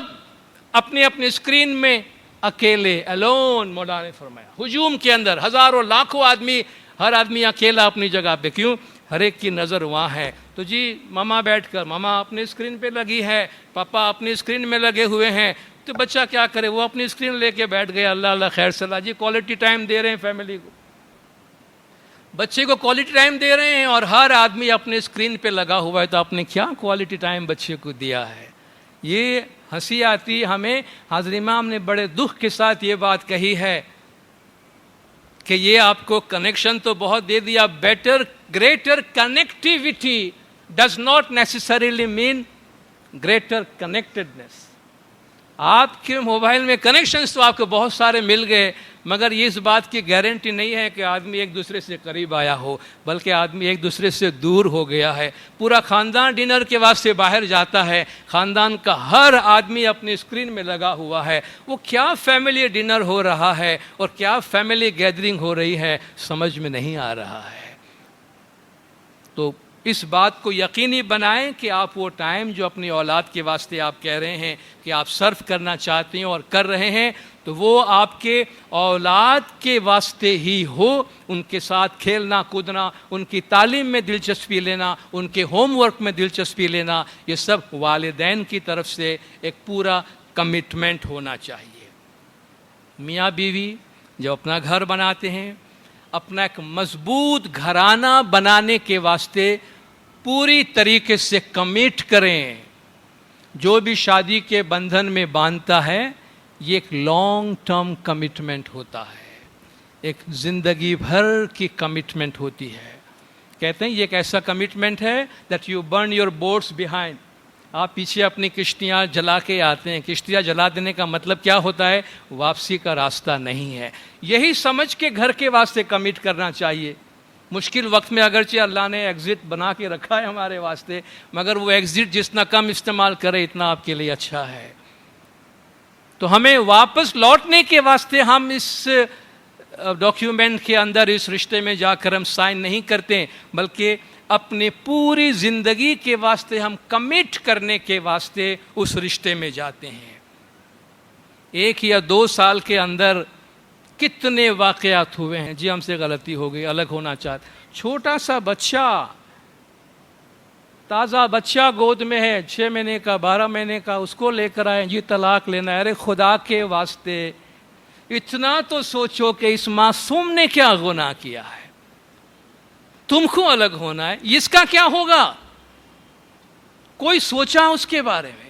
اپنی اپنی اسکرین میں اکیلے الون، مولانا نے فرمایا ہجوم کے اندر ہزاروں لاکھوں آدمی، ہر آدمی اکیلا اپنی جگہ پہ، کیوں؟ ہر ایک کی نظر وہاں ہے۔ تو جی ماما بیٹھ کر، ماما اپنی اسکرین پہ لگی ہے، پاپا اپنی اسکرین میں لگے ہوئے ہیں، تو بچہ کیا کرے؟ وہ اپنی اسکرین لے کے بیٹھ گیا، اللہ اللہ خیر صلاح، جی کوالٹی ٹائم دے رہے ہیں فیملی کو، بچے کو کوالٹی ٹائم دے رہے ہیں، اور ہر آدمی اپنے اسکرین پہ لگا ہوا ہے، تو آپ نے کیا کوالٹی ٹائم بچے کو دیا ہے؟ یہ ہنسی آتی ہمیں۔ حضرت امام نے بڑے دکھ کے ساتھ یہ بات کہی ہے کہ یہ آپ کو کنیکشن تو بہت دے دیا، better greater connectivity does not necessarily mean greater connectedness. آپ کے موبائل میں کنیکشنز تو آپ کو بہت سارے مل گئے، مگر یہ اس بات کی گارنٹی نہیں ہے کہ آدمی ایک دوسرے سے قریب آیا ہو، بلکہ آدمی ایک دوسرے سے دور ہو گیا ہے۔ پورا خاندان ڈنر کے واسطے باہر جاتا ہے، خاندان کا ہر آدمی اپنی اسکرین میں لگا ہوا ہے، وہ کیا فیملی ڈنر ہو رہا ہے اور کیا فیملی گیدرنگ ہو رہی ہے سمجھ میں نہیں آ رہا ہے۔ تو اس بات کو یقینی بنائیں کہ آپ وہ ٹائم جو اپنی اولاد کے واسطے آپ کہہ رہے ہیں کہ آپ صرف کرنا چاہتے ہیں اور کر رہے ہیں، تو وہ آپ کے اولاد کے واسطے ہی ہو. ان کے ساتھ کھیلنا کودنا، ان کی تعلیم میں دلچسپی لینا، ان کے ہوم ورک میں دلچسپی لینا، یہ سب والدین کی طرف سے ایک پورا کمٹمنٹ ہونا چاہیے. میاں بیوی جب اپنا گھر بناتے ہیں، اپنا ایک مضبوط گھرانہ بنانے کے واسطے پوری طریقے سے کمٹ کریں. جو بھی شادی کے بندھن میں باندھتا ہے یہ ایک لانگ ٹرم کمٹمنٹ ہوتا ہے، ایک زندگی بھر کی کمٹمنٹ ہوتی ہے. کہتے ہیں یہ ایک ایسا کمٹمنٹ ہے that you burn your boats behind. آپ پیچھے اپنی کشتیاں جلا کے آتے ہیں. کشتیاں جلا دینے کا مطلب کیا ہوتا ہے؟ واپسی کا راستہ نہیں ہے. یہی سمجھ کے گھر کے واسطے کمٹ کرنا چاہیے. مشکل وقت میں اگرچہ اللہ نے ایگزٹ بنا کے رکھا ہے ہمارے واسطے، مگر وہ ایگزٹ جتنا کم استعمال کرے اتنا آپ کے لیے اچھا ہے. تو ہمیں واپس لوٹنے کے واسطے ہم اس ڈاکیومنٹ کے اندر اس رشتے میں جا کر ہم سائن نہیں کرتے، بلکہ اپنی پوری زندگی کے واسطے ہم کمٹ کرنے کے واسطے اس رشتے میں جاتے ہیں. 1 یا 2 سال کے اندر کتنے واقعات ہوئے ہیں، جی ہم سے غلطی ہو گئی، الگ ہونا چاہتے. چھوٹا سا بچہ، تازہ بچہ گود میں ہے، 6 مہینے کا 12 مہینے کا، اس کو لے کر آئے، جی طلاق لینا ہے. ارے خدا کے واسطے اتنا تو سوچو کہ اس معصوم نے کیا گناہ کیا ہے، تم کو الگ ہونا ہے، اس کا کیا ہوگا؟ کوئی سوچا اس کے بارے میں؟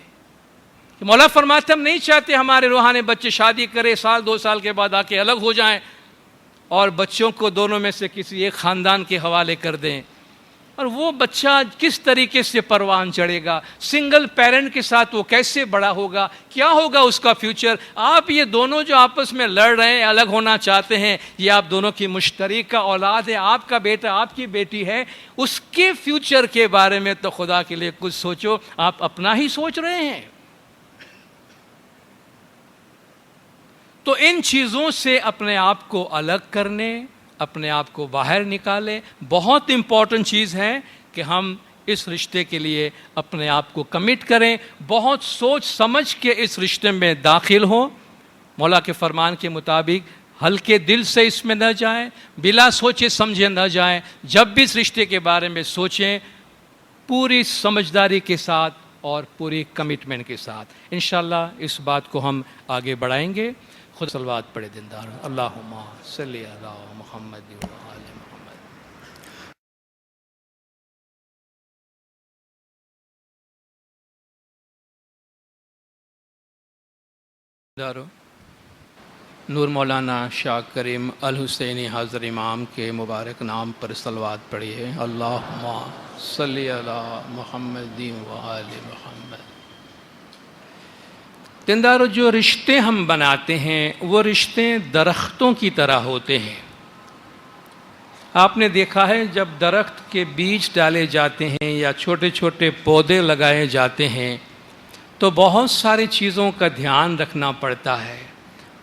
مولا فرماتے ہم نہیں چاہتے ہمارے روحانی بچے شادی کرے، 1-2 سال کے بعد آ کے الگ ہو جائیں اور بچوں کو دونوں میں سے کسی ایک خاندان کے حوالے کر دیں. اور وہ بچہ کس طریقے سے پروان چڑھے گا؟ سنگل پیرنٹ کے ساتھ وہ کیسے بڑا ہوگا؟ کیا ہوگا اس کا فیوچر؟ آپ یہ دونوں جو آپس میں لڑ رہے ہیں، الگ ہونا چاہتے ہیں، یہ آپ دونوں کی مشترکہ اولاد ہے، آپ کا بیٹا آپ کی بیٹی ہے. اس کے فیوچر کے بارے میں تو خدا کے لیے کچھ سوچو. آپ اپنا ہی سوچ رہے ہیں. تو ان چیزوں سے اپنے آپ کو الگ کرنے، اپنے آپ کو باہر نکالیں. بہت امپورٹنٹ چیز ہے کہ ہم اس رشتے کے لیے اپنے آپ کو کمٹ کریں، بہت سوچ سمجھ کے اس رشتے میں داخل ہوں. مولا کے فرمان کے مطابق ہلکے دل سے اس میں نہ جائیں، بلا سوچے سمجھے نہ جائیں. جب بھی اس رشتے کے بارے میں سوچیں پوری سمجھداری کے ساتھ اور پوری کمٹمنٹ کے ساتھ. انشاءاللہ اس بات کو ہم آگے بڑھائیں گے. خود صلوات پڑھے دلدار. اللہم صلی علی محمد و آل محمد. نور مولانا شاہ کریم الحسینی حاضر امام کے مبارک نام پر صلوات پڑھیے. اللہم صلی علی محمد و آل محمد. تندارو، جو رشتے ہم بناتے ہیں وہ رشتے درختوں کی طرح ہوتے ہیں. آپ نے دیکھا ہے جب درخت کے بیج ڈالے جاتے ہیں یا چھوٹے چھوٹے پودے لگائے جاتے ہیں تو بہت ساری چیزوں کا دھیان رکھنا پڑتا ہے.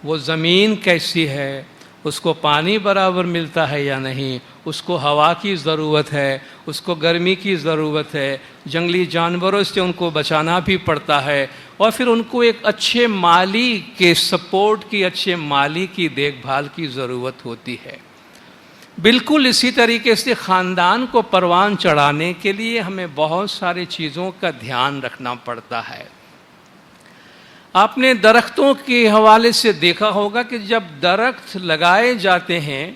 وہ زمین کیسی ہے، اس کو پانی برابر ملتا ہے یا نہیں، اس کو ہوا کی ضرورت ہے، اس کو گرمی کی ضرورت ہے، جنگلی جانوروں سے ان کو بچانا بھی پڑتا ہے، اور پھر ان کو ایک اچھے مالی کے سپورٹ کی، اچھے مالی کی دیکھ بھال کی ضرورت ہوتی ہے. بالکل اسی طریقے سے خاندان کو پروان چڑھانے کے لیے ہمیں بہت ساری چیزوں کا دھیان رکھنا پڑتا ہے. آپ نے درختوں کے حوالے سے دیکھا ہوگا کہ جب درخت لگائے جاتے ہیں،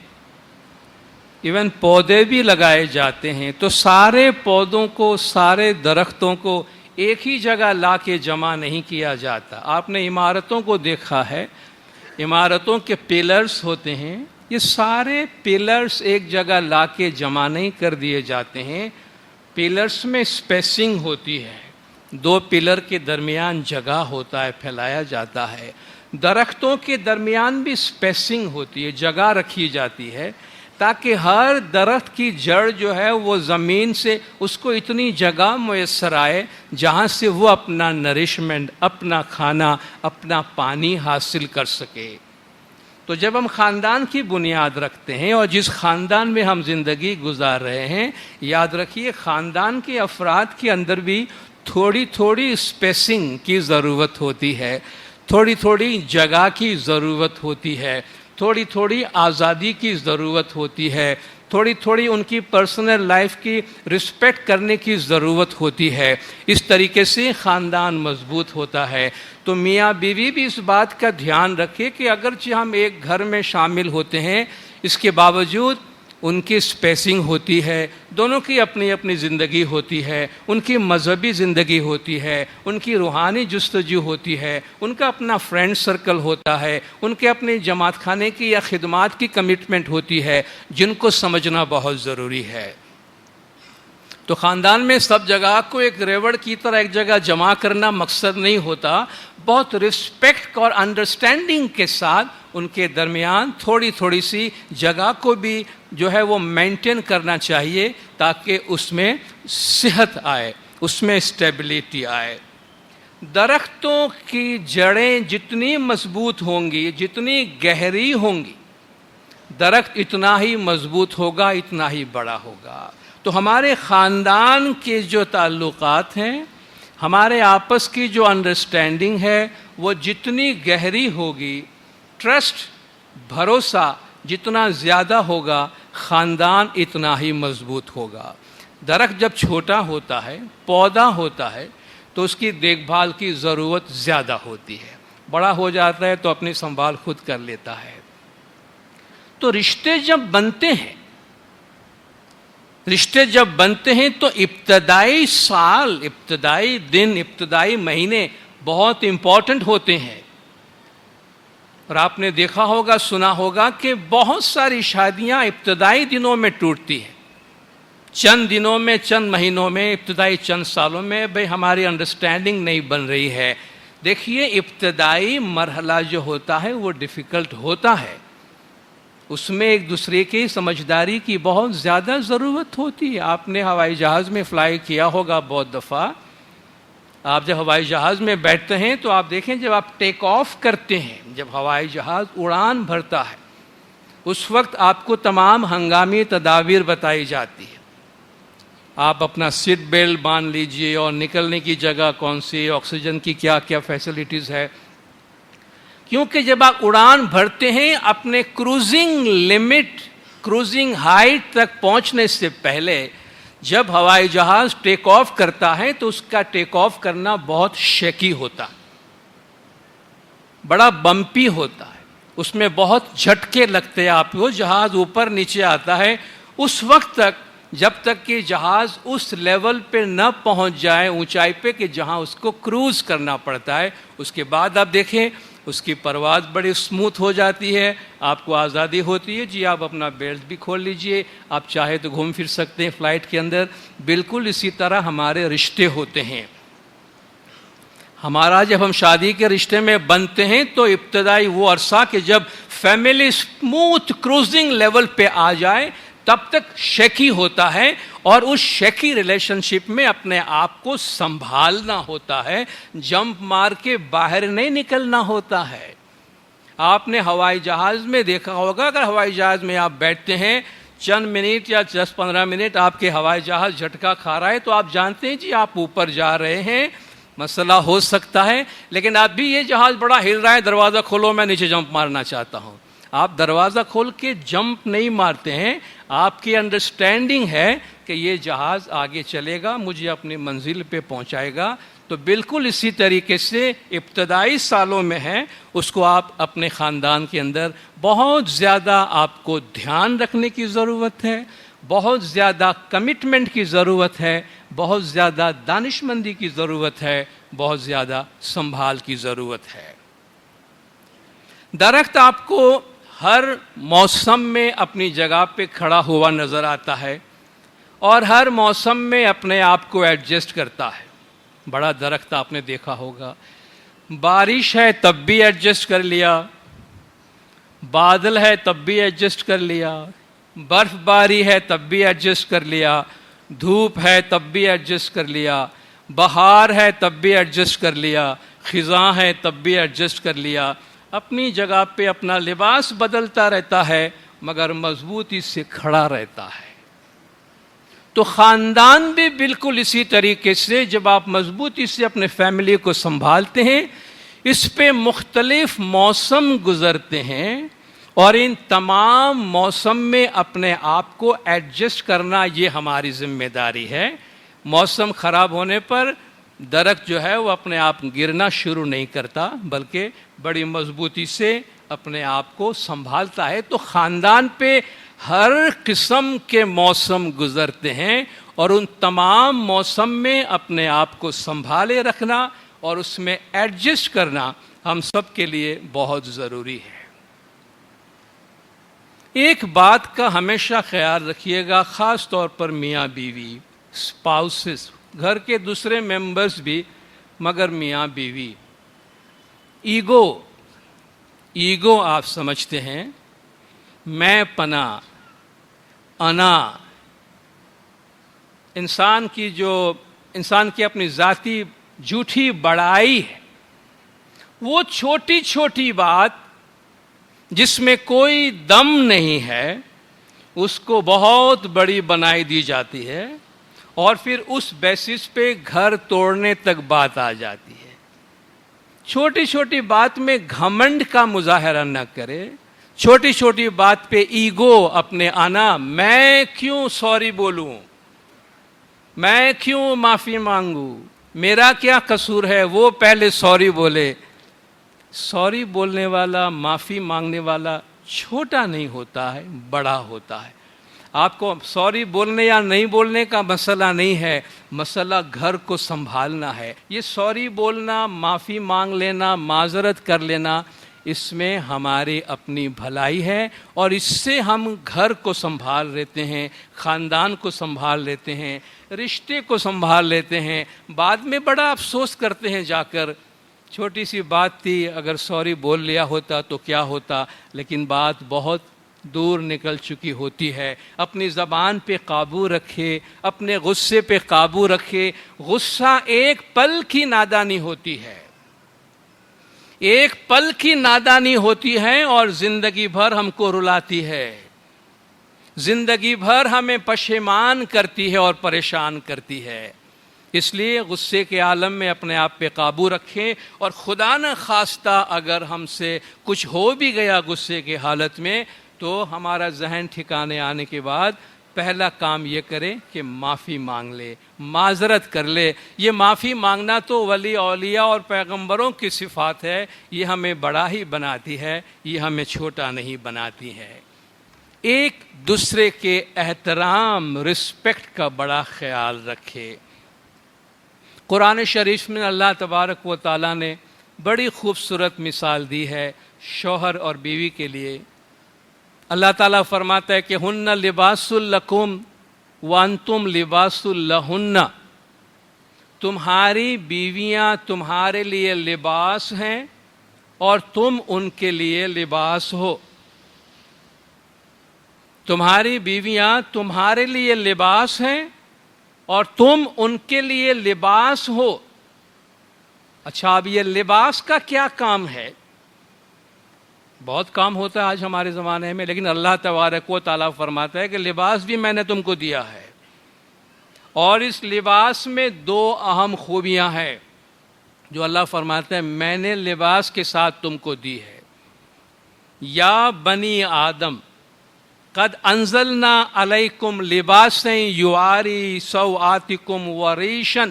ایون پودے بھی لگائے جاتے ہیں، تو سارے پودوں کو، سارے درختوں کو ایک ہی جگہ لا کے جمع نہیں کیا جاتا. آپ نے عمارتوں کو دیکھا ہے، عمارتوں کے پلرز ہوتے ہیں، یہ سارے پلرز ایک جگہ لا کے جمع نہیں کر دیے جاتے ہیں. پلرز میں اسپیسنگ ہوتی ہے، 2 پلر کے درمیان جگہ ہوتا ہے، پھیلایا جاتا ہے. درختوں کے درمیان بھی اسپیسنگ ہوتی ہے، جگہ رکھی جاتی ہے تاکہ ہر درخت کی جڑ جو ہے وہ زمین سے اس کو اتنی جگہ میسر آئے جہاں سے وہ اپنا نرشمنٹ، اپنا کھانا، اپنا پانی حاصل کر سکے. تو جب ہم خاندان کی بنیاد رکھتے ہیں اور جس خاندان میں ہم زندگی گزار رہے ہیں، یاد رکھیے خاندان کے افراد کے اندر بھی تھوڑی تھوڑی اسپیسنگ کی ضرورت ہوتی ہے، تھوڑی تھوڑی جگہ کی ضرورت ہوتی ہے، تھوڑی تھوڑی آزادی کی ضرورت ہوتی ہے، تھوڑی تھوڑی ان کی پرسنل لائف کی رسپیکٹ کرنے کی ضرورت ہوتی ہے۔ اس طریقے سے خاندان مضبوط ہوتا ہے۔ تو میاں بیوی بھی اس بات کا دھیان رکھے کہ اگرچہ ہم ایک گھر میں شامل ہوتے ہیں، اس کے باوجود ان کی اسپیسنگ ہوتی ہے، دونوں کی اپنی اپنی زندگی ہوتی ہے، ان کی مذہبی زندگی ہوتی ہے، ان کی روحانی جستجو ہوتی ہے، ان کا اپنا فرینڈ سرکل ہوتا ہے، ان کے اپنے جماعت خانے کی یا خدمات کی کمٹمنٹ ہوتی ہے، جن کو سمجھنا بہت ضروری ہے۔ تو خاندان میں سب جگہ کو ایک ریوڑ کی طرح ایک جگہ جمع کرنا مقصد نہیں ہوتا، بہت رسپیکٹ اور انڈرسٹینڈنگ کے ساتھ ان کے درمیان تھوڑی تھوڑی سی جگہ کو بھی جو ہے وہ مینٹین کرنا چاہیے تاکہ اس میں صحت آئے، اس میں اسٹیبلٹی آئے۔ درختوں کی جڑیں جتنی مضبوط ہوں گی، جتنی گہری ہوں گی، درخت اتنا ہی مضبوط ہوگا، اتنا ہی بڑا ہوگا۔ تو ہمارے خاندان کے جو تعلقات ہیں، ہمارے آپس کی جو انڈرسٹینڈنگ ہے، وہ جتنی گہری ہوگی، ٹرسٹ، بھروسہ جتنا زیادہ ہوگا، خاندان اتنا ہی مضبوط ہوگا۔ درخت جب چھوٹا ہوتا ہے، پودا ہوتا ہے، تو اس کی دیکھ بھال کی ضرورت زیادہ ہوتی ہے، بڑا ہو جاتا ہے تو اپنی سنبھال خود کر لیتا ہے۔ تو رشتے جب بنتے ہیں تو ابتدائی سال، ابتدائی دن، ابتدائی مہینے بہت امپورٹنٹ ہوتے ہیں۔ اور آپ نے دیکھا ہوگا، سنا ہوگا کہ بہت ساری شادیاں ابتدائی دنوں میں ٹوٹتی ہیں، چند دنوں میں، چند مہینوں میں، ابتدائی چند سالوں میں بھئی ہماری انڈرسٹینڈنگ نہیں بن رہی ہے۔ دیکھیے ابتدائی مرحلہ جو ہوتا ہے وہ ڈیفیکلٹ ہوتا ہے، اس میں ایک دوسرے کی سمجھداری کی بہت زیادہ ضرورت ہوتی ہے۔ آپ نے ہوائی جہاز میں فلائی کیا ہوگا بہت دفعہ۔ آپ جب ہوائی جہاز میں بیٹھتے ہیں تو آپ دیکھیں جب آپ ٹیک آف کرتے ہیں، جب ہوائی جہاز اڑان بھرتا ہے، اس وقت آپ کو تمام ہنگامی تدابیر بتائی جاتی ہے۔ آپ اپنا سیٹ بیلٹ باندھ لیجئے، اور نکلنے کی جگہ کون سی، آکسیجن کی کیا کیا فیسلٹیز ہے، کیونکہ جب آپ اڑان بھرتے ہیں اپنے کروزنگ لمٹ، کروزنگ ہائٹ تک پہنچنے سے پہلے جب ہوائی جہاز ٹیک آف کرتا ہے تو اس کا ٹیک آف کرنا بہت شیکی ہوتا، بڑا بمپی ہوتا ہے، اس میں بہت جھٹکے لگتے ہیں۔ آپ کو جہاز اوپر نیچے آتا ہے، اس وقت تک جب تک کہ جہاز اس لیول پہ نہ پہنچ جائے، اونچائی پہ کہ جہاں اس کو کروز کرنا پڑتا ہے، اس کے بعد آپ دیکھیں اس کی پرواز بڑی اسموتھ ہو جاتی ہے، آپ کو آزادی ہوتی ہے، جی آپ اپنا بیلٹ بھی کھول لیجئے، آپ چاہے تو گھوم پھر سکتے ہیں فلائٹ کے اندر۔ بالکل اسی طرح ہمارے رشتے ہوتے ہیں۔ ہمارا جب ہم شادی کے رشتے میں بنتے ہیں تو ابتدائی وہ عرصہ کہ جب فیملی اسموتھ کروزنگ لیول پہ آ جائے تب تک شیکی ہوتا ہے، اور اس شیکی ریلیشن شپ میں اپنے آپ کو سنبھالنا ہوتا ہے، جمپ مار کے باہر نہیں نکلنا ہوتا ہے۔ آپ نے ہوائی جہاز میں دیکھا ہوگا، اگر ہوائی جہاز میں آپ بیٹھتے ہیں چند منٹ یا 10-15 منٹ آپ کے ہوائی جہاز جھٹکا کھا رہا ہے تو آپ جانتے ہیں جی آپ اوپر جا رہے ہیں، مسئلہ ہو سکتا ہے، لیکن اب بھی یہ جہاز بڑا ہل رہا ہے، دروازہ کھولو میں نیچے جمپ مارنا چاہتا ہوں۔ آپ دروازہ کھول کے جمپ نہیں مارتے ہیں، آپ کی انڈرسٹینڈنگ ہے کہ یہ جہاز آگے چلے گا، مجھے اپنی منزل پہ پہنچائے گا۔ تو بالکل اسی طریقے سے ابتدائی سالوں میں ہے، اس کو آپ اپنے خاندان کے اندر بہت زیادہ آپ کو دھیان رکھنے کی ضرورت ہے، بہت زیادہ کمٹمنٹ کی ضرورت ہے، بہت زیادہ دانشمندی کی ضرورت ہے، بہت زیادہ سنبھال کی ضرورت ہے۔ درخت آپ کو ہر موسم میں اپنی جگہ پہ کھڑا ہوا نظر آتا ہے، اور ہر موسم میں اپنے آپ کو ایڈجسٹ کرتا ہے۔ بڑا درخت آپ نے دیکھا ہوگا، بارش ہے تب بھی ایڈجسٹ کر لیا، بادل ہے تب بھی ایڈجسٹ کر لیا، برف باری ہے تب بھی ایڈجسٹ کر لیا، دھوپ ہے تب بھی ایڈجسٹ کر لیا، بہار ہے تب بھی ایڈجسٹ کر لیا، خزاں ہے تب بھی ایڈجسٹ کر لیا۔ اپنی جگہ پہ اپنا لباس بدلتا رہتا ہے مگر مضبوطی سے کھڑا رہتا ہے۔ تو خاندان بھی بالکل اسی طریقے سے جب آپ مضبوطی سے اپنے فیملی کو سنبھالتے ہیں، اس پہ مختلف موسم گزرتے ہیں اور ان تمام موسم میں اپنے آپ کو ایڈجسٹ کرنا یہ ہماری ذمہ داری ہے۔ موسم خراب ہونے پر درخت جو ہے وہ اپنے آپ گرنا شروع نہیں کرتا بلکہ بڑی مضبوطی سے اپنے آپ کو سنبھالتا ہے۔ تو خاندان پہ ہر قسم کے موسم گزرتے ہیں اور ان تمام موسم میں اپنے آپ کو سنبھالے رکھنا اور اس میں ایڈجسٹ کرنا ہم سب کے لیے بہت ضروری ہے۔ ایک بات کا ہمیشہ خیال رکھیے گا، خاص طور پر میاں بیوی، اسپاؤسز، گھر کے دوسرے ممبرز بھی، مگر میاں بیوی، ایگو آپ سمجھتے ہیں، میں پنا، انا، انسان کی اپنی ذاتی جھوٹی بڑائی ہے، وہ چھوٹی چھوٹی بات جس میں کوئی دم نہیں ہے اس کو بہت بڑی بنائی دی جاتی ہے اور پھر اس بیسس پہ گھر توڑنے تک بات آ جاتی ہے۔ چھوٹی چھوٹی بات میں گھمنڈ کا مظاہرہ نہ کرے، چھوٹی چھوٹی بات پہ ایگو، اپنے انا، میں کیوں سوری بولوں، میں کیوں معافی مانگوں، میرا کیا قصور ہے، وہ پہلے سوری بولے۔ سوری بولنے والا، معافی مانگنے والا چھوٹا نہیں ہوتا ہے، بڑا ہوتا ہے۔ آپ کو سوری بولنے یا نہیں بولنے کا مسئلہ نہیں ہے، مسئلہ گھر کو سنبھالنا ہے۔ یہ سوری بولنا، معافی مانگ لینا، معذرت کر لینا، اس میں ہماری اپنی بھلائی ہے اور اس سے ہم گھر کو سنبھال لیتے ہیں، خاندان کو سنبھال لیتے ہیں، رشتے کو سنبھال لیتے ہیں۔ بعد میں بڑا افسوس کرتے ہیں جا کر، چھوٹی سی بات تھی، اگر سوری بول لیا ہوتا تو کیا ہوتا، لیکن بات بہت دور نکل چکی ہوتی ہے۔ اپنی زبان پہ قابو رکھے، اپنے غصے پہ قابو رکھے۔ غصہ ایک پل کی نادانی ہوتی ہے، ایک پل کی نادانی ہوتی ہے اور زندگی بھر ہم کو رلاتی ہے، زندگی بھر ہمیں پشیمان کرتی ہے اور پریشان کرتی ہے۔ اس لیے غصے کے عالم میں اپنے آپ پہ قابو رکھیں، اور خدا نہ خواستہ اگر ہم سے کچھ ہو بھی گیا غصے کی حالت میں تو ہمارا ذہن ٹھکانے آنے کے بعد پہلا کام یہ کرے کہ معافی مانگ لے، معذرت کر لے۔ یہ معافی مانگنا تو ولی اولیاء اور پیغمبروں کی صفات ہے، یہ ہمیں بڑا ہی بناتی ہے، یہ ہمیں چھوٹا نہیں بناتی ہے۔ ایک دوسرے کے احترام، رسپیکٹ کا بڑا خیال رکھے۔ قرآن شریف میں اللہ تبارک و تعالیٰ نے بڑی خوبصورت مثال دی ہے شوہر اور بیوی کے لیے۔ اللہ تعالیٰ فرماتا ہے کہ ہن لباس لکم وانتم لباس لہن، تمہاری بیویاں تمہارے لیے لباس ہیں اور تم ان کے لیے لباس ہو۔ تمہاری بیویاں تمہارے لیے لباس ہیں اور تم ان کے لیے لباس ہو۔ اچھا، اب یہ لباس کا کیا کام ہے؟ بہت کام ہوتا ہے آج ہمارے زمانے میں، لیکن اللہ تبارک و تعالیٰ فرماتا ہے کہ لباس بھی میں نے تم کو دیا ہے، اور اس لباس میں دو اہم خوبیاں ہیں جو اللہ فرماتا ہے میں نے لباس کے ساتھ تم کو دی ہے۔ یا بنی آدم قد انزلنا علیکم لباسا یواری سوآتکم وریشا،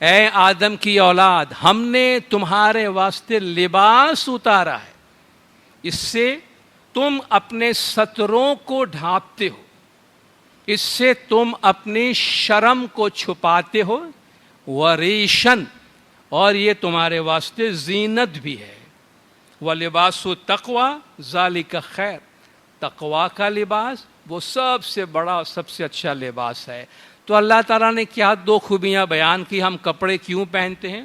اے آدم کی اولاد، ہم نے تمہارے واسطے لباس اتارا ہے، اس سے تم اپنے ستروں کو ڈھانپتے ہو، اس سے تم اپنی شرم کو چھپاتے ہو، وریشن، اور یہ تمہارے واسطے زینت بھی ہے۔ وَلِبَاسُ التَّقْوَىٰ ذَلِكَ خیر، تقویٰ کا لباس وہ سب سے بڑا، سب سے اچھا لباس ہے۔ تو اللہ تعالیٰ نے کیا دو خوبیاں بیان کی، ہم کپڑے کیوں پہنتے ہیں؟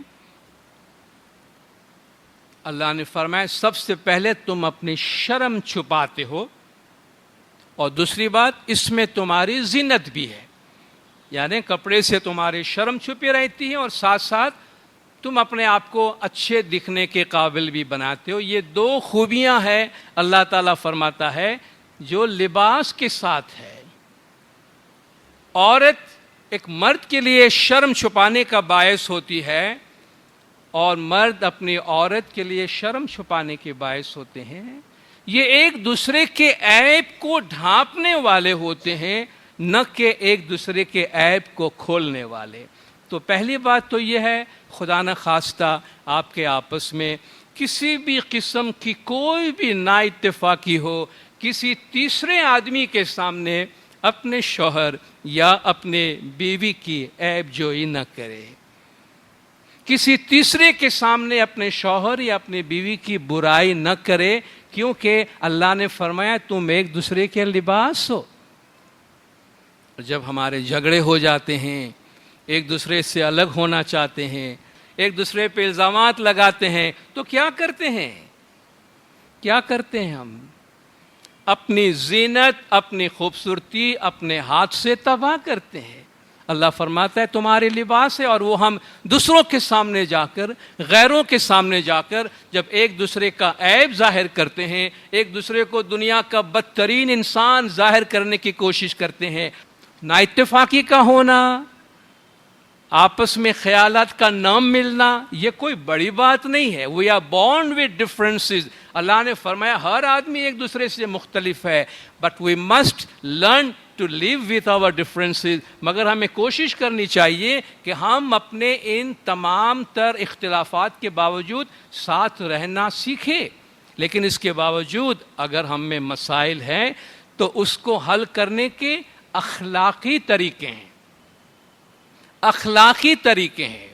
اللہ نے فرمایا سب سے پہلے تم اپنی شرم چھپاتے ہو، اور دوسری بات اس میں تمہاری زینت بھی ہے، یعنی کپڑے سے تمہاری شرم چھپی رہتی ہے اور ساتھ ساتھ تم اپنے آپ کو اچھے دکھنے کے قابل بھی بناتے ہو. یہ دو خوبیاں ہیں اللہ تعالیٰ فرماتا ہے جو لباس کے ساتھ ہے. عورت ایک مرد کے لیے شرم چھپانے کا باعث ہوتی ہے اور مرد اپنی عورت کے لیے شرم چھپانے کے باعث ہوتے ہیں. یہ ایک دوسرے کے عیب کو ڈھانپنے والے ہوتے ہیں نہ کہ ایک دوسرے کے عیب کو کھولنے والے. تو پہلی بات تو یہ ہے خدا نہ خواستہ آپ کے آپس میں کسی بھی قسم کی کوئی بھی نا اتفاقی ہو کسی تیسرے آدمی کے سامنے اپنے شوہر یا اپنے بیوی کی عیب جوئی نہ کرے. کسی تیسرے کے سامنے اپنے شوہر یا اپنی بیوی کی برائی نہ کرے کیونکہ اللہ نے فرمایا تم ایک دوسرے کے لباس ہو. جب ہمارے جھگڑے ہو جاتے ہیں ایک دوسرے سے الگ ہونا چاہتے ہیں ایک دوسرے پہ الزامات لگاتے ہیں تو کیا کرتے ہیں ہم اپنی زینت اپنی خوبصورتی اپنے ہاتھ سے تباہ کرتے ہیں. اللہ فرماتا ہے تمہارے لباس ہے اور وہ ہم دوسروں کے سامنے جا کر غیروں کے سامنے جا کر جب ایک دوسرے کا عیب ظاہر کرتے ہیں ایک دوسرے کو دنیا کا بدترین انسان ظاہر کرنے کی کوشش کرتے ہیں. نا اتفاقی کا ہونا آپس میں خیالات کا نام ملنا یہ کوئی بڑی بات نہیں ہے. We are born with differences. Allah نے فرمایا ہر آدمی ایک دوسرے سے مختلف ہے but we must learn to live with our differences. مگر ہمیں کوشش کرنی چاہیے کہ ہم اپنے ان تمام تر اختلافات کے باوجود ساتھ رہنا سیکھیں. لیکن اس کے باوجود اگر ہم میں مسائل ہیں تو اس کو حل کرنے کے اخلاقی طریقے ہیں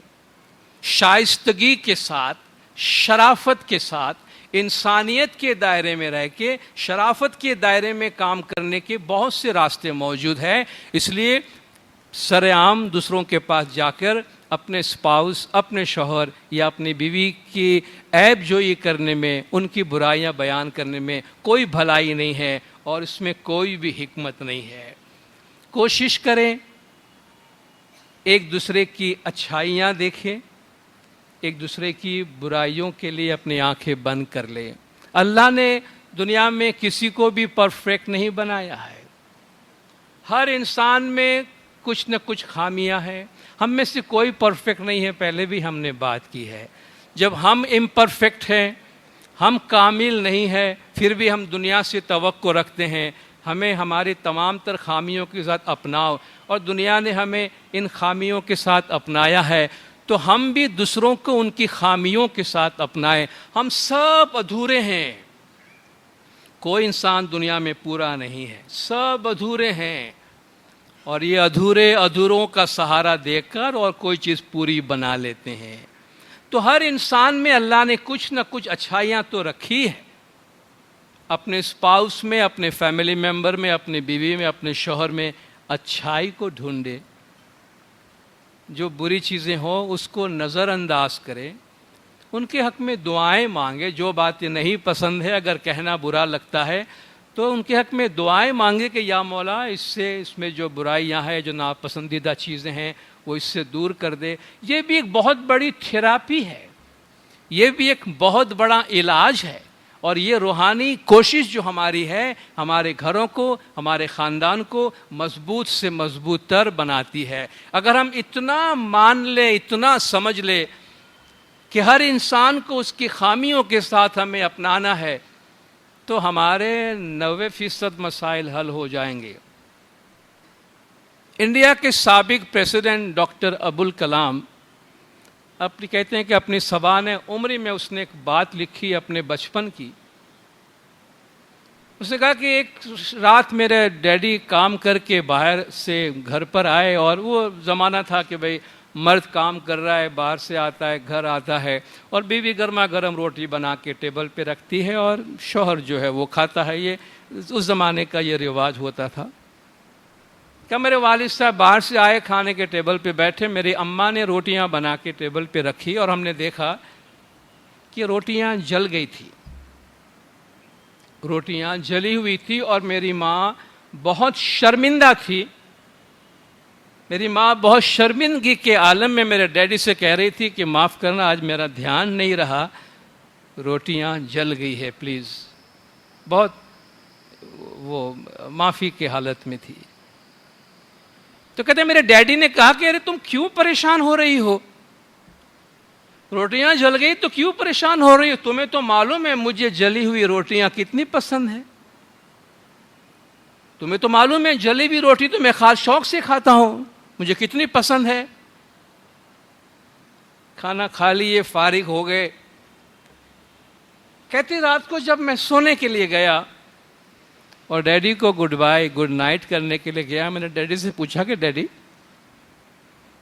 شائستگی کے ساتھ شرافت کے ساتھ انسانیت کے دائرے میں رہ کے شرافت کے دائرے میں کام کرنے کے بہت سے راستے موجود ہیں. اس لیے سرعام دوسروں کے پاس جا کر اپنے اسپاؤس اپنے شوہر یا اپنی بیوی کی عیب جوئی کرنے میں ان کی برائیاں بیان کرنے میں کوئی بھلائی نہیں ہے اور اس میں کوئی بھی حکمت نہیں ہے. کوشش کریں ایک دوسرے کی اچھائیاں دیکھیں ایک دوسرے کی برائیوں کے لیے اپنی آنکھیں بند کر لیں. اللہ نے دنیا میں کسی کو بھی پرفیکٹ نہیں بنایا ہے. ہر انسان میں کچھ نہ کچھ خامیاں ہیں. ہم میں سے کوئی پرفیکٹ نہیں ہے. پہلے بھی ہم نے بات کی ہے. جب ہم امپرفیکٹ ہیں ہم کامل نہیں ہیں پھر بھی ہم دنیا سے توقع رکھتے ہیں ہمیں ہماری تمام تر خامیوں کے ساتھ اپناؤ اور دنیا نے ہمیں ان خامیوں کے ساتھ اپنایا ہے تو ہم بھی دوسروں کو ان کی خامیوں کے ساتھ اپنائیں. ہم سب ادھورے ہیں. کوئی انسان دنیا میں پورا نہیں ہے. سب ادھورے ہیں اور یہ ادھوروں کا سہارا دے کر اور کوئی چیز پوری بنا لیتے ہیں. تو ہر انسان میں اللہ نے کچھ نہ کچھ اچھائیاں تو رکھی ہے. اپنے اسپاؤس میں اپنے فیملی ممبر میں اپنی بیوی میں اپنے شوہر میں اچھائی کو ڈھونڈے. جو بری چیزیں ہوں اس کو نظر انداز کرے. ان کے حق میں دعائیں مانگے. جو باتیں نہیں پسند ہے اگر کہنا برا لگتا ہے تو ان کے حق میں دعائیں مانگے کہ یا مولا اس میں جو برائیاں ہیں جو ناپسندیدہ چیزیں ہیں وہ اس سے دور کر دے. یہ بھی ایک بہت بڑی تھراپی ہے. یہ بھی ایک بہت بڑا علاج ہے اور یہ روحانی کوشش جو ہماری ہے ہمارے گھروں کو ہمارے خاندان کو مضبوط سے مضبوط تر بناتی ہے. اگر ہم اتنا مان لیں اتنا سمجھ لیں کہ ہر انسان کو اس کی خامیوں کے ساتھ ہمیں اپنانا ہے تو ہمارے 90% مسائل حل ہو جائیں گے. انڈیا کے سابق پریزیڈنٹ ڈاکٹر ابوالکلام کہتے ہیں کہ اپنی سوانح عمری میں اس نے ایک بات لکھی اپنے بچپن کی. اس نے کہا کہ ایک رات میرے ڈیڈی کام کر کے باہر سے گھر پر آئے اور وہ زمانہ تھا کہ بھئی مرد کام کر رہا ہے باہر سے آتا ہے گھر آتا ہے اور بیوی گرما گرم روٹی بنا کے ٹیبل پہ رکھتی ہے اور شوہر جو ہے وہ کھاتا ہے. یہ اس زمانے کا یہ رواج ہوتا تھا. کہ میرے والد صاحب باہر سے آئے کھانے کے ٹیبل پہ بیٹھے میری اماں نے روٹیاں بنا کے ٹیبل پہ رکھی اور ہم نے دیکھا کہ روٹیاں جل گئی تھی. روٹیاں جلی ہوئی تھی اور میری ماں بہت شرمندہ تھی. میری ماں بہت شرمندگی کے عالم میں میرے ڈیڈی سے کہہ رہی تھی کہ معاف کرنا، آج میرا دھیان نہیں رہا، روٹیاں جل گئی ہے پلیز. بہت وہ معافی کی حالت میں تھی. تو کہتے ہیں میرے ڈیڈی نے کہا کہ ارے تم کیوں پریشان ہو رہی ہو؟ روٹیاں جل گئی تو کیوں پریشان ہو رہی ہو؟ تمہیں تو معلوم ہے مجھے جلی ہوئی روٹیاں کتنی پسند ہیں. تمہیں تو معلوم ہے جلی ہوئی روٹی تو میں خاص شوق سے کھاتا ہوں، مجھے کتنی پسند ہے. کھانا کھا لیے، فارغ ہو گئے. کہتی رات کو جب میں سونے کے لیے گیا اور ڈیڈی کو گڈ بائی گڈ نائٹ کرنے کے لیے گیا، میں نے ڈیڈی سے پوچھا کہ ڈیڈی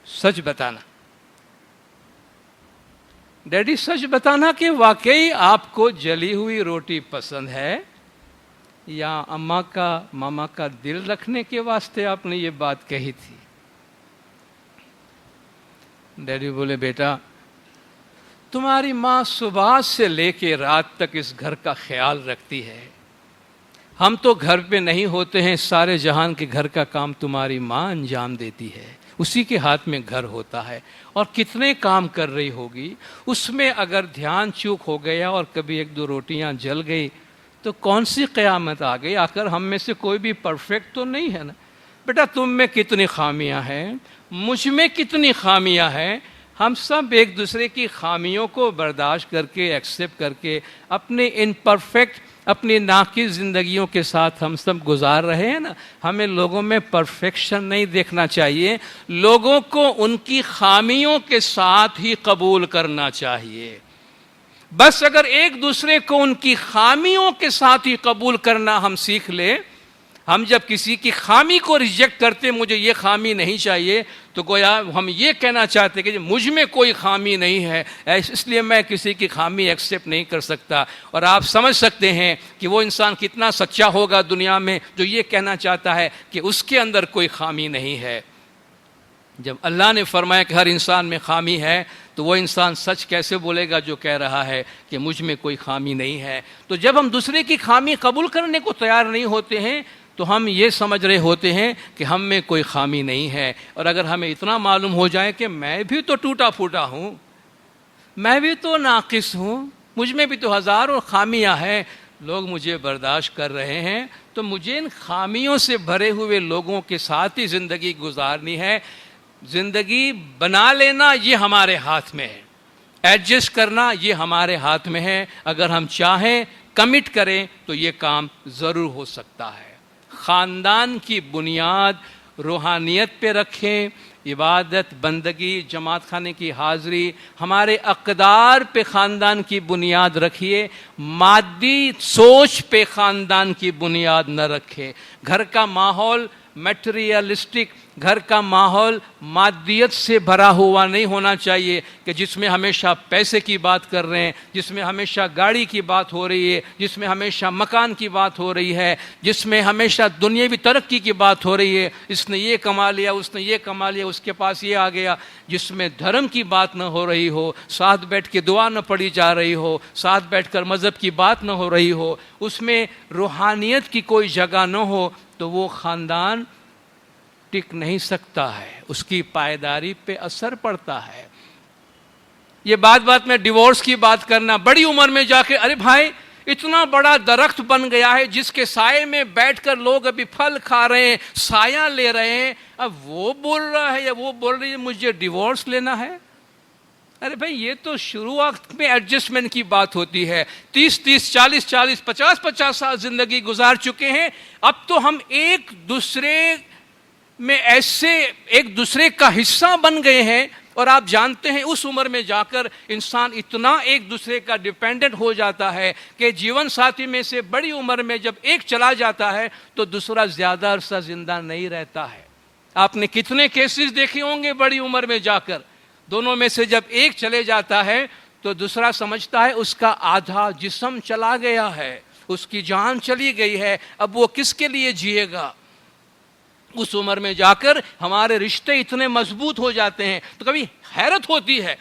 سچ بتانا، ڈیڈی سچ بتانا کہ واقعی آپ کو جلی ہوئی روٹی پسند ہے یا اماں کا ماما کا دل رکھنے کے واسطے آپ نے یہ بات کہی تھی؟ ڈیڈی بولے بیٹا تمہاری ماں صبح سے لے کے رات تک اس گھر کا خیال رکھتی ہے، ہم تو گھر پہ نہیں ہوتے ہیں، سارے جہان کے گھر کا کام تمہاری ماں انجام دیتی ہے، اسی کے ہاتھ میں گھر ہوتا ہے. اور کتنے کام کر رہی ہوگی، اس میں اگر دھیان چوک ہو گیا اور کبھی ایک دو روٹیاں جل گئی تو کون سی قیامت آ گئی؟ آخر ہم میں سے کوئی بھی پرفیکٹ تو نہیں ہے نا. بیٹا تم میں کتنی خامیاں ہیں، مجھ میں کتنی خامیاں ہیں، ہم سب ایک دوسرے کی خامیوں کو برداشت کر کے ایکسیپٹ کر کے اپنے امپرفیکٹ اپنی ناقص زندگیوں کے ساتھ ہم سب گزار رہے ہیں نا. ہمیں لوگوں میں پرفیکشن نہیں دیکھنا چاہیے، لوگوں کو ان کی خامیوں کے ساتھ ہی قبول کرنا چاہیے. بس اگر ایک دوسرے کو ان کی خامیوں کے ساتھ ہی قبول کرنا ہم سیکھ لیں، ہم جب کسی کی خامی کو ریجیکٹ کرتے مجھے یہ خامی نہیں چاہیے تو گویا ہم یہ کہنا چاہتے کہ مجھ میں کوئی خامی نہیں ہے، اس لیے میں کسی کی خامی ایکسیپٹ نہیں کر سکتا. اور آپ سمجھ سکتے ہیں کہ وہ انسان کتنا سچا ہوگا دنیا میں جو یہ کہنا چاہتا ہے کہ اس کے اندر کوئی خامی نہیں ہے. جب اللہ نے فرمایا کہ ہر انسان میں خامی ہے تو وہ انسان سچ کیسے بولے گا جو کہہ رہا ہے کہ مجھ میں کوئی خامی نہیں ہے؟ تو جب ہم دوسرے کی خامی قبول کرنے کو تیار نہیں ہوتے ہیں تو ہم یہ سمجھ رہے ہوتے ہیں کہ ہم میں کوئی خامی نہیں ہے. اور اگر ہمیں اتنا معلوم ہو جائے کہ میں بھی تو ٹوٹا پھوٹا ہوں، میں بھی تو ناقص ہوں، مجھ میں بھی تو ہزاروں خامیاں ہیں، لوگ مجھے برداشت کر رہے ہیں، تو مجھے ان خامیوں سے بھرے ہوئے لوگوں کے ساتھ ہی زندگی گزارنی ہے. زندگی بنا لینا یہ ہمارے ہاتھ میں ہے، ایڈجسٹ کرنا یہ ہمارے ہاتھ میں ہے. اگر ہم چاہیں کمٹ کریں تو یہ کام ضرور ہو سکتا ہے. خاندان کی بنیاد روحانیت پہ رکھیں، عبادت بندگی جماعت خانے کی حاضری، ہمارے اقدار پہ خاندان کی بنیاد رکھیے، مادی سوچ پہ خاندان کی بنیاد نہ رکھیں. گھر کا ماحول میٹریلسٹک، گھر کا ماحول مادیت سے بھرا ہوا نہیں ہونا چاہیے کہ جس میں ہمیشہ پیسے کی بات کر رہے ہیں، جس میں ہمیشہ گاڑی کی بات ہو رہی ہے، جس میں ہمیشہ مکان کی بات ہو رہی ہے، جس میں ہمیشہ دنیاوی ترقی کی بات ہو رہی ہے، اس نے یہ کما لیا، اس نے یہ کما لیا، اس کے پاس یہ آ گیا. جس میں دھرم کی بات نہ ہو رہی ہو، ساتھ بیٹھ کے دعا نہ پڑھی جا رہی ہو، ساتھ بیٹھ کر مذہب کی بات نہ ہو رہی ہو، اس میں روحانیت کی کوئی جگہ نہ ہو تو وہ خاندان ٹک نہیں سکتا ہے، اس کی پائیداری پہ اثر پڑتا ہے. یہ بات میں ڈیورس کی بات کرنا، بڑی عمر میں جا کے ارے بھائی اتنا بڑا درخت بن گیا ہے جس کے سائے میں بیٹھ کر لوگ ابھی پھل کھا رہے ہیں، سایہ لے رہے ہیں، اب وہ بول رہا ہے یا وہ بول رہی ہے مجھے ڈیورس لینا ہے. ارے بھائی یہ تو شروعات میں ایڈجسٹمنٹ کی بات ہوتی ہے. 30 40 50 سال زندگی گزار چکے ہیں، اب تو ہم ایک دوسرے میں ایسے ایک دوسرے کا حصہ بن گئے ہیں. اور آپ جانتے ہیں اس عمر میں جا کر انسان اتنا ایک دوسرے کا ڈیپینڈنٹ ہو جاتا ہے کہ جیون ساتھی میں سے بڑی عمر میں جب ایک چلا جاتا ہے تو دوسرا زیادہ عرصہ زندہ نہیں رہتا ہے. آپ نے کتنے کیسز دیکھے ہوں گے بڑی عمر میں جا کر، دونوں میں سے جب ایک چلے جاتا ہے تو دوسرا سمجھتا ہے اس کا آدھا جسم چلا گیا ہے، اس کی جان چلی گئی ہے، اب وہ کس کے لیے جیے گا. اس عمر میں جا کر ہمارے رشتے اتنے مضبوط ہو جاتے ہیں تو کبھی حیرت ہوتی ہے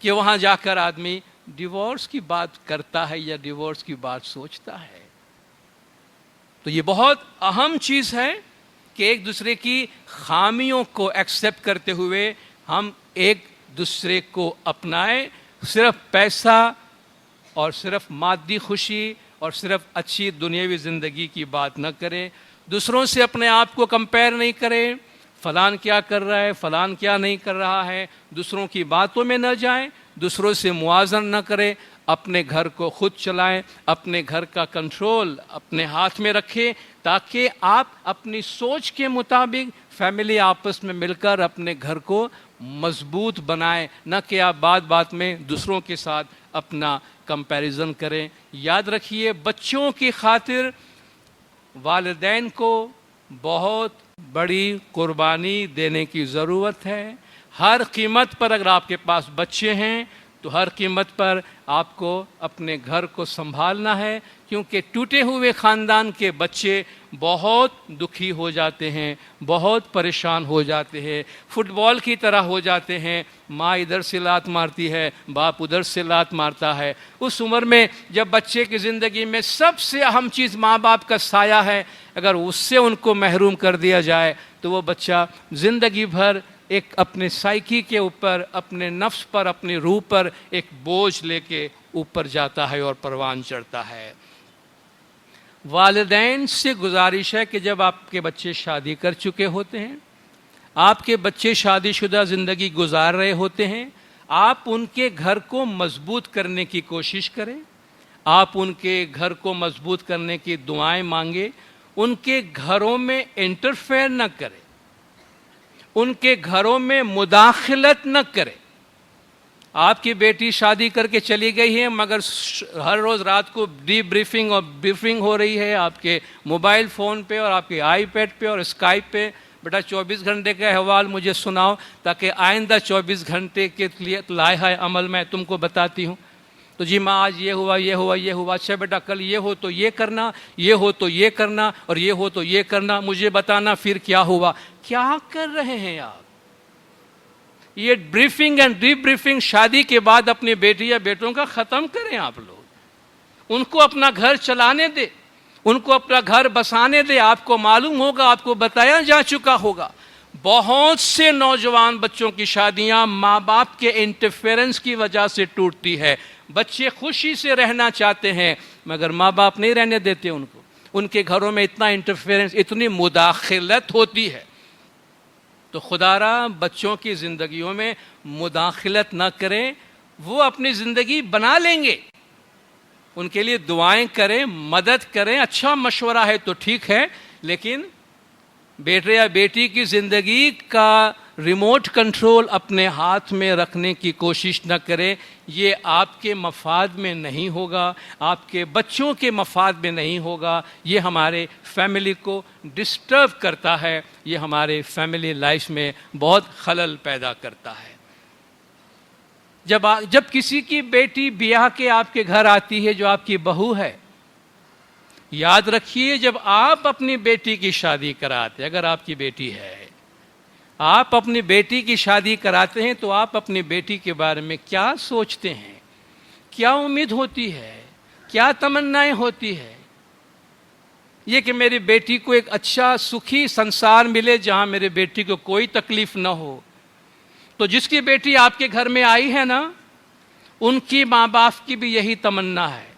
کہ وہاں جا کر آدمی ڈیورس کی بات کرتا ہے یا ڈیورس کی بات سوچتا ہے. تو یہ بہت اہم چیز ہے کہ ایک دوسرے کی خامیوں کو ایکسیپٹ کرتے ہوئے ہم ایک دوسرے کو اپنائیں. صرف پیسہ اور صرف مادی خوشی اور صرف اچھی دنیاوی زندگی کی بات نہ کریں. دوسروں سے اپنے آپ کو کمپیئر نہیں کریں. فلان کیا کر رہا ہے، فلان کیا نہیں کر رہا ہے. دوسروں کی باتوں میں نہ جائیں، دوسروں سے موازن نہ کریں. اپنے گھر کو خود چلائیں، اپنے گھر کا کنٹرول اپنے ہاتھ میں رکھیں، تاکہ آپ اپنی سوچ کے مطابق فیملی آپس میں مل کر اپنے گھر کو مضبوط بنائیں، نہ کہ آپ بات بات میں دوسروں کے ساتھ اپنا کمپیریزن کریں. یاد رکھیے، بچوں کی خاطر والدین کو بہت بڑی قربانی دینے کی ضرورت ہے. ہر قیمت پر اگر آپ کے پاس بچے ہیں تو ہر قیمت پر آپ کو اپنے گھر کو سنبھالنا ہے، کیونکہ ٹوٹے ہوئے خاندان کے بچے بہت دکھی ہو جاتے ہیں، بہت پریشان ہو جاتے ہیں، فٹ بال کی طرح ہو جاتے ہیں. ماں ادھر سے لات مارتی ہے، باپ ادھر سے لات مارتا ہے. اس عمر میں جب بچے کی زندگی میں سب سے اہم چیز ماں باپ کا سایہ ہے، اگر اس سے ان کو محروم کر دیا جائے تو وہ بچہ زندگی بھر ایک اپنے سائیکی کے اوپر، اپنے نفس پر، اپنی روح پر ایک بوجھ لے کے اوپر جاتا ہے اور پروان چڑھتا ہے. والدین سے گزارش ہے کہ جب آپ کے بچے شادی کر چکے ہوتے ہیں، آپ کے بچے شادی شدہ زندگی گزار رہے ہوتے ہیں، آپ ان کے گھر کو مضبوط کرنے کی کوشش کریں. آپ ان کے گھر کو مضبوط کرنے کی دعائیں مانگیں. ان کے گھروں میں انٹرفیئر نہ کریں، ان کے گھروں میں مداخلت نہ کریں. آپ کی بیٹی شادی کر کے چلی گئی ہے، مگر ہر روز رات کو ڈی بریفنگ اور بریفنگ ہو رہی ہے آپ کے موبائل فون پہ اور آپ کے آئی پیڈ پہ اور اسکائپ پہ. بیٹا 24 گھنٹے کا احوال مجھے سناؤ تاکہ آئندہ 24 گھنٹے کے لیے لائحہ عمل میں تم کو بتاتی ہوں. تو جی ماں آج یہ ہوا، یہ ہوا، یہ ہوا. اچھا بیٹا کل یہ ہو تو یہ کرنا، یہ ہو تو یہ کرنا، اور یہ ہو تو یہ کرنا. مجھے بتانا پھر کیا ہوا. کیا کر رہے ہیں آپ؟ یہ بریفنگ اینڈ ڈی بریفنگ شادی کے بعد اپنی بیٹی یا بیٹوں کا ختم کریں. آپ لوگ ان کو اپنا گھر چلانے دے، ان کو اپنا گھر بسانے دے. آپ کو معلوم ہوگا، آپ کو بتایا جا چکا ہوگا، بہت سے نوجوان بچوں کی شادیاں ماں باپ کے انٹرفیئرنس کی وجہ سے ٹوٹتی ہے. بچے خوشی سے رہنا چاہتے ہیں مگر ماں باپ نہیں رہنے دیتے ان کو. ان کے گھروں میں اتنا انٹرفیئرنس، اتنی مداخلت ہوتی ہے. تو خدا را بچوں کی زندگیوں میں مداخلت نہ کریں. وہ اپنی زندگی بنا لیں گے. ان کے لیے دعائیں کریں، مدد کریں. اچھا مشورہ ہے تو ٹھیک ہے، لیکن بیٹے یا بیٹی کی زندگی کا ریموٹ کنٹرول اپنے ہاتھ میں رکھنے کی کوشش نہ کریں. یہ آپ کے مفاد میں نہیں ہوگا، آپ کے بچوں کے مفاد میں نہیں ہوگا. یہ ہمارے فیملی کو ڈسٹرب کرتا ہے، یہ ہمارے فیملی لائف میں بہت خلل پیدا کرتا ہے. جب کسی کی بیٹی بیاہ کے آپ کے گھر آتی ہے جو آپ کی بہو ہے، یاد رکھیے جب آپ اپنی بیٹی کی شادی کراتے، اگر آپ کی بیٹی ہے، آپ اپنی بیٹی کی شادی کراتے ہیں تو آپ اپنی بیٹی کے بارے میں کیا سوچتے ہیں، کیا امید ہوتی ہے، کیا تمنائیں ہوتی ہے؟ یہ کہ میری بیٹی کو ایک اچھا سکھی سنسار ملے جہاں میرے بیٹی کو کوئی تکلیف نہ ہو. تو جس کی بیٹی آپ کے گھر میں آئی ہے نا، ان کی ماں باپ کی بھی یہی تمنا ہے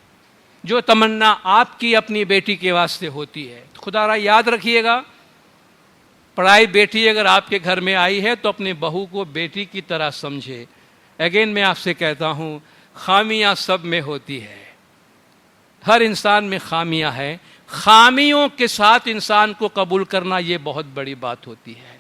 جو تمنا آپ کی اپنی بیٹی کے واسطے ہوتی ہے. خدا را یاد رکھیے گا، پڑھائی بیٹی اگر آپ کے گھر میں آئی ہے تو اپنی بہو کو بیٹی کی طرح سمجھے. اگین میں آپ سے کہتا ہوں، خامیاں سب میں ہوتی ہے، ہر انسان میں خامیاں ہیں. خامیوں کے ساتھ انسان کو قبول کرنا یہ بہت بڑی بات ہوتی ہے.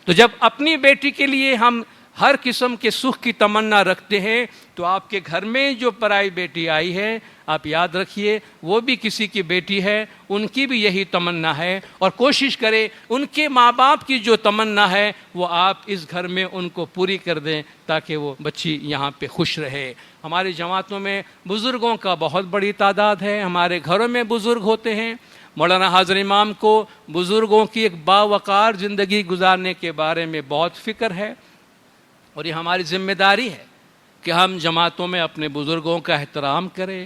تو جب اپنی بیٹی کے لیے ہم ہر قسم کے سکھ کی تمنا رکھتے ہیں تو آپ کے گھر میں جو پرائی بیٹی آئی ہے، آپ یاد رکھیے وہ بھی کسی کی بیٹی ہے، ان کی بھی یہی تمنا ہے. اور کوشش کریں ان کے ماں باپ کی جو تمنا ہے وہ آپ اس گھر میں ان کو پوری کر دیں تاکہ وہ بچی یہاں پہ خوش رہے. ہماری جماعتوں میں بزرگوں کا بہت بڑی تعداد ہے، ہمارے گھروں میں بزرگ ہوتے ہیں. مولانا حاضر امام کو بزرگوں کی ایک باوقار زندگی گزارنے کے بارے میں بہت فکر ہے، اور یہ ہماری ذمہ داری ہے کہ ہم جماعتوں میں اپنے بزرگوں کا احترام کریں،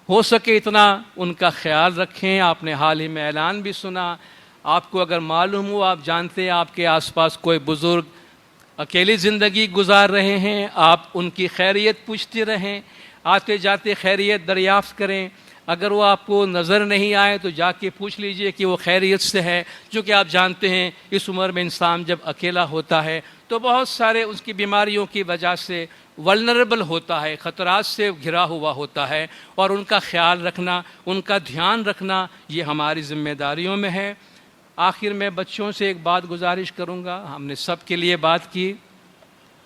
ہو سکے اتنا ان کا خیال رکھیں. آپ نے حال ہی میں اعلان بھی سنا، آپ کو اگر معلوم ہو، آپ جانتے ہیں آپ کے آس پاس کوئی بزرگ اکیلی زندگی گزار رہے ہیں، آپ ان کی خیریت پوچھتے رہیں، آتے جاتے خیریت دریافت کریں۔ اگر وہ آپ کو نظر نہیں آئے تو جا کے پوچھ لیجئے کہ وہ خیریت سے ہے، چونکہ آپ جانتے ہیں اس عمر میں انسان جب اکیلا ہوتا ہے تو بہت سارے اس کی بیماریوں کی وجہ سے ولنریبل ہوتا ہے، خطرات سے گھرا ہوا ہوتا ہے، اور ان کا خیال رکھنا، ان کا دھیان رکھنا یہ ہماری ذمہ داریوں میں ہے۔ آخر میں بچوں سے ایک بات گزارش کروں گا، ہم نے سب کے لیے بات کی،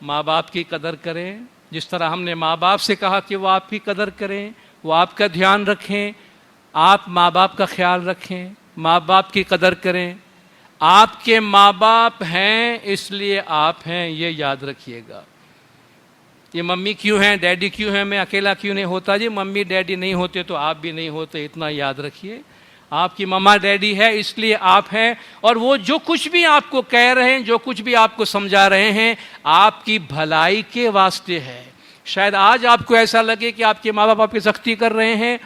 ماں باپ کی قدر کریں، جس طرح ہم نے ماں باپ سے کہا کہ وہ آپ کی قدر کریں، وہ آپ کا دھیان رکھیں، آپ ماں باپ کا خیال رکھیں، ماں باپ کی قدر کریں۔ آپ کے ماں باپ ہیں اس لیے آپ ہیں، یہ یاد رکھیے گا۔ یہ ممی کیوں ہیں، ڈیڈی کیوں ہیں، میں اکیلا کیوں نہیں ہوتا؟ جی ممی ڈیڈی نہیں ہوتے تو آپ بھی نہیں ہوتے، اتنا یاد رکھیے۔ آپ کی مما ڈیڈی ہے اس لیے آپ ہیں، اور وہ جو کچھ بھی آپ کو کہہ رہے ہیں، جو کچھ بھی آپ کو سمجھا رہے ہیں، آپ کی بھلائی کے واسطے ہے۔ شاید آج آپ کو ایسا لگے کہ آپ کے ماں باپ آپ کی سختی کر رہے ہیں،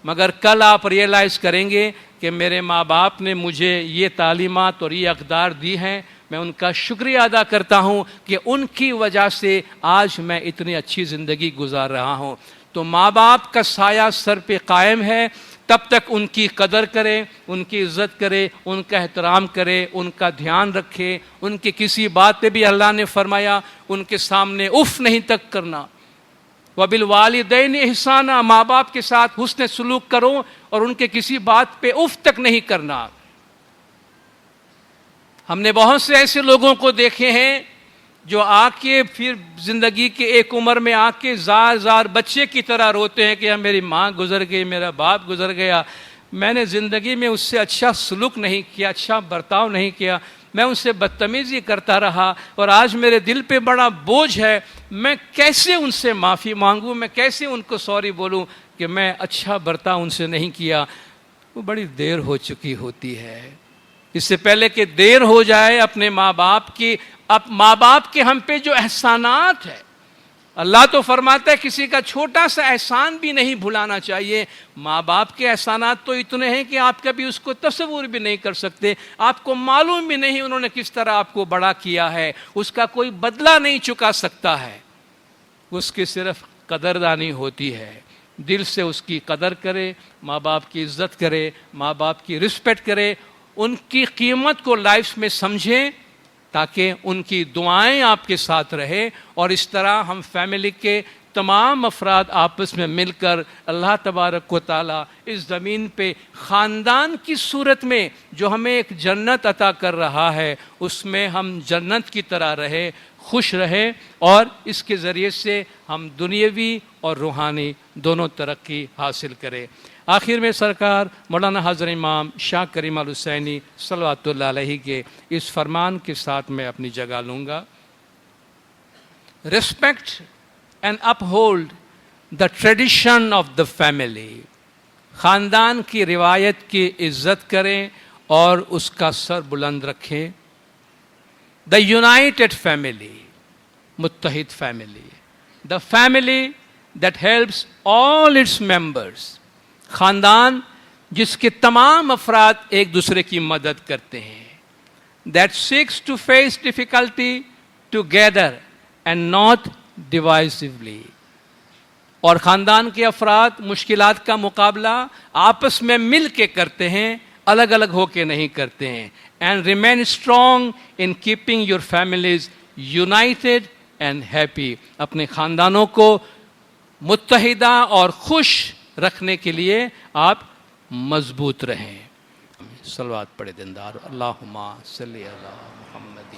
مگر کل آپ ریئلائز کریں گے کہ میرے ماں باپ نے مجھے یہ تعلیمات اور یہ اقدار دی ہیں، میں ان کا شکریہ ادا کرتا ہوں کہ ان کی وجہ سے آج میں اتنی اچھی زندگی گزار رہا ہوں۔ تو ماں باپ کا سایہ سر پہ قائم ہے، تب تک ان کی قدر کرے، ان کی عزت کرے، ان کا احترام کرے، ان کا دھیان رکھے، ان کی کسی بات پہ بھی اللہ نے فرمایا ان کے سامنے اف نہیں تک کرنا۔ وَبِالْوَالِدَيْنِ احسانا، ماں باپ کے ساتھ حسن سلوک کرو اور ان کے کسی بات پہ اف تک نہیں کرنا۔ ہم نے بہت سے ایسے لوگوں کو دیکھے ہیں جو آ کے پھر زندگی کے ایک عمر میں آ کے زار زار بچے کی طرح روتے ہیں کہ میری ماں گزر گئی، میرا باپ گزر گیا، میں نے زندگی میں اس سے اچھا سلوک نہیں کیا، اچھا برتاؤ نہیں کیا، میں ان سے بدتمیزی کرتا رہا، اور آج میرے دل پہ بڑا بوجھ ہے، میں کیسے ان سے معافی مانگوں، میں کیسے ان کو سوری بولوں کہ میں اچھا برتاؤ ان سے نہیں کیا۔ وہ بڑی دیر ہو چکی ہوتی ہے۔ اس سے پہلے کہ دیر ہو جائے اپنے ماں باپ کے ہم پہ جو احسانات ہے، اللہ تو فرماتا ہے کسی کا چھوٹا سا احسان بھی نہیں بھلانا چاہیے۔ ماں باپ کے احسانات تو اتنے ہیں کہ آپ کبھی اس کو تصور بھی نہیں کر سکتے، آپ کو معلوم بھی نہیں انہوں نے کس طرح آپ کو بڑا کیا ہے، اس کا کوئی بدلہ نہیں چکا سکتا ہے، اس کی صرف قدردانی ہوتی ہے۔ دل سے اس کی قدر کرے، ماں باپ کی عزت کرے، ماں باپ کی رسپیکٹ کرے، ان کی قیمت کو لائف میں سمجھیں تاکہ ان کی دعائیں آپ کے ساتھ رہے، اور اس طرح ہم فیملی کے تمام افراد آپس میں مل کر اللہ تبارک و تعالیٰ اس زمین پہ خاندان کی صورت میں جو ہمیں ایک جنت عطا کر رہا ہے، اس میں ہم جنت کی طرح رہے، خوش رہے، اور اس کے ذریعے سے ہم دنیاوی اور روحانی دونوں ترقی حاصل کریں۔ آخر میں سرکار مولانا حضرت امام شاہ کریم الحسینی صلوات اللہ علیہ کے اس فرمان کے ساتھ میں اپنی جگہ لوں گا۔ Respect and uphold the tradition of the family, خاندان کی روایت کی عزت کریں اور اس کا سر بلند رکھیں۔ دا یونائٹڈ فیملی، متحد فیملی، the family that helps all its members, خاندان جس کے تمام افراد ایک دوسرے کی مدد کرتے ہیں۔ That seeks to face difficulty together and not divisively, اور خاندان کے افراد مشکلات کا مقابلہ آپس میں مل کے کرتے ہیں، الگ الگ ہو کے نہیں کرتے ہیں۔ And remain strong in keeping your families United and happy, اپنے خاندانوں کو متحدہ اور خوش رکھنے کے لیے آپ مضبوط رہیں۔ صلوات پڑھے دیندار، اللہم صلی علی محمد۔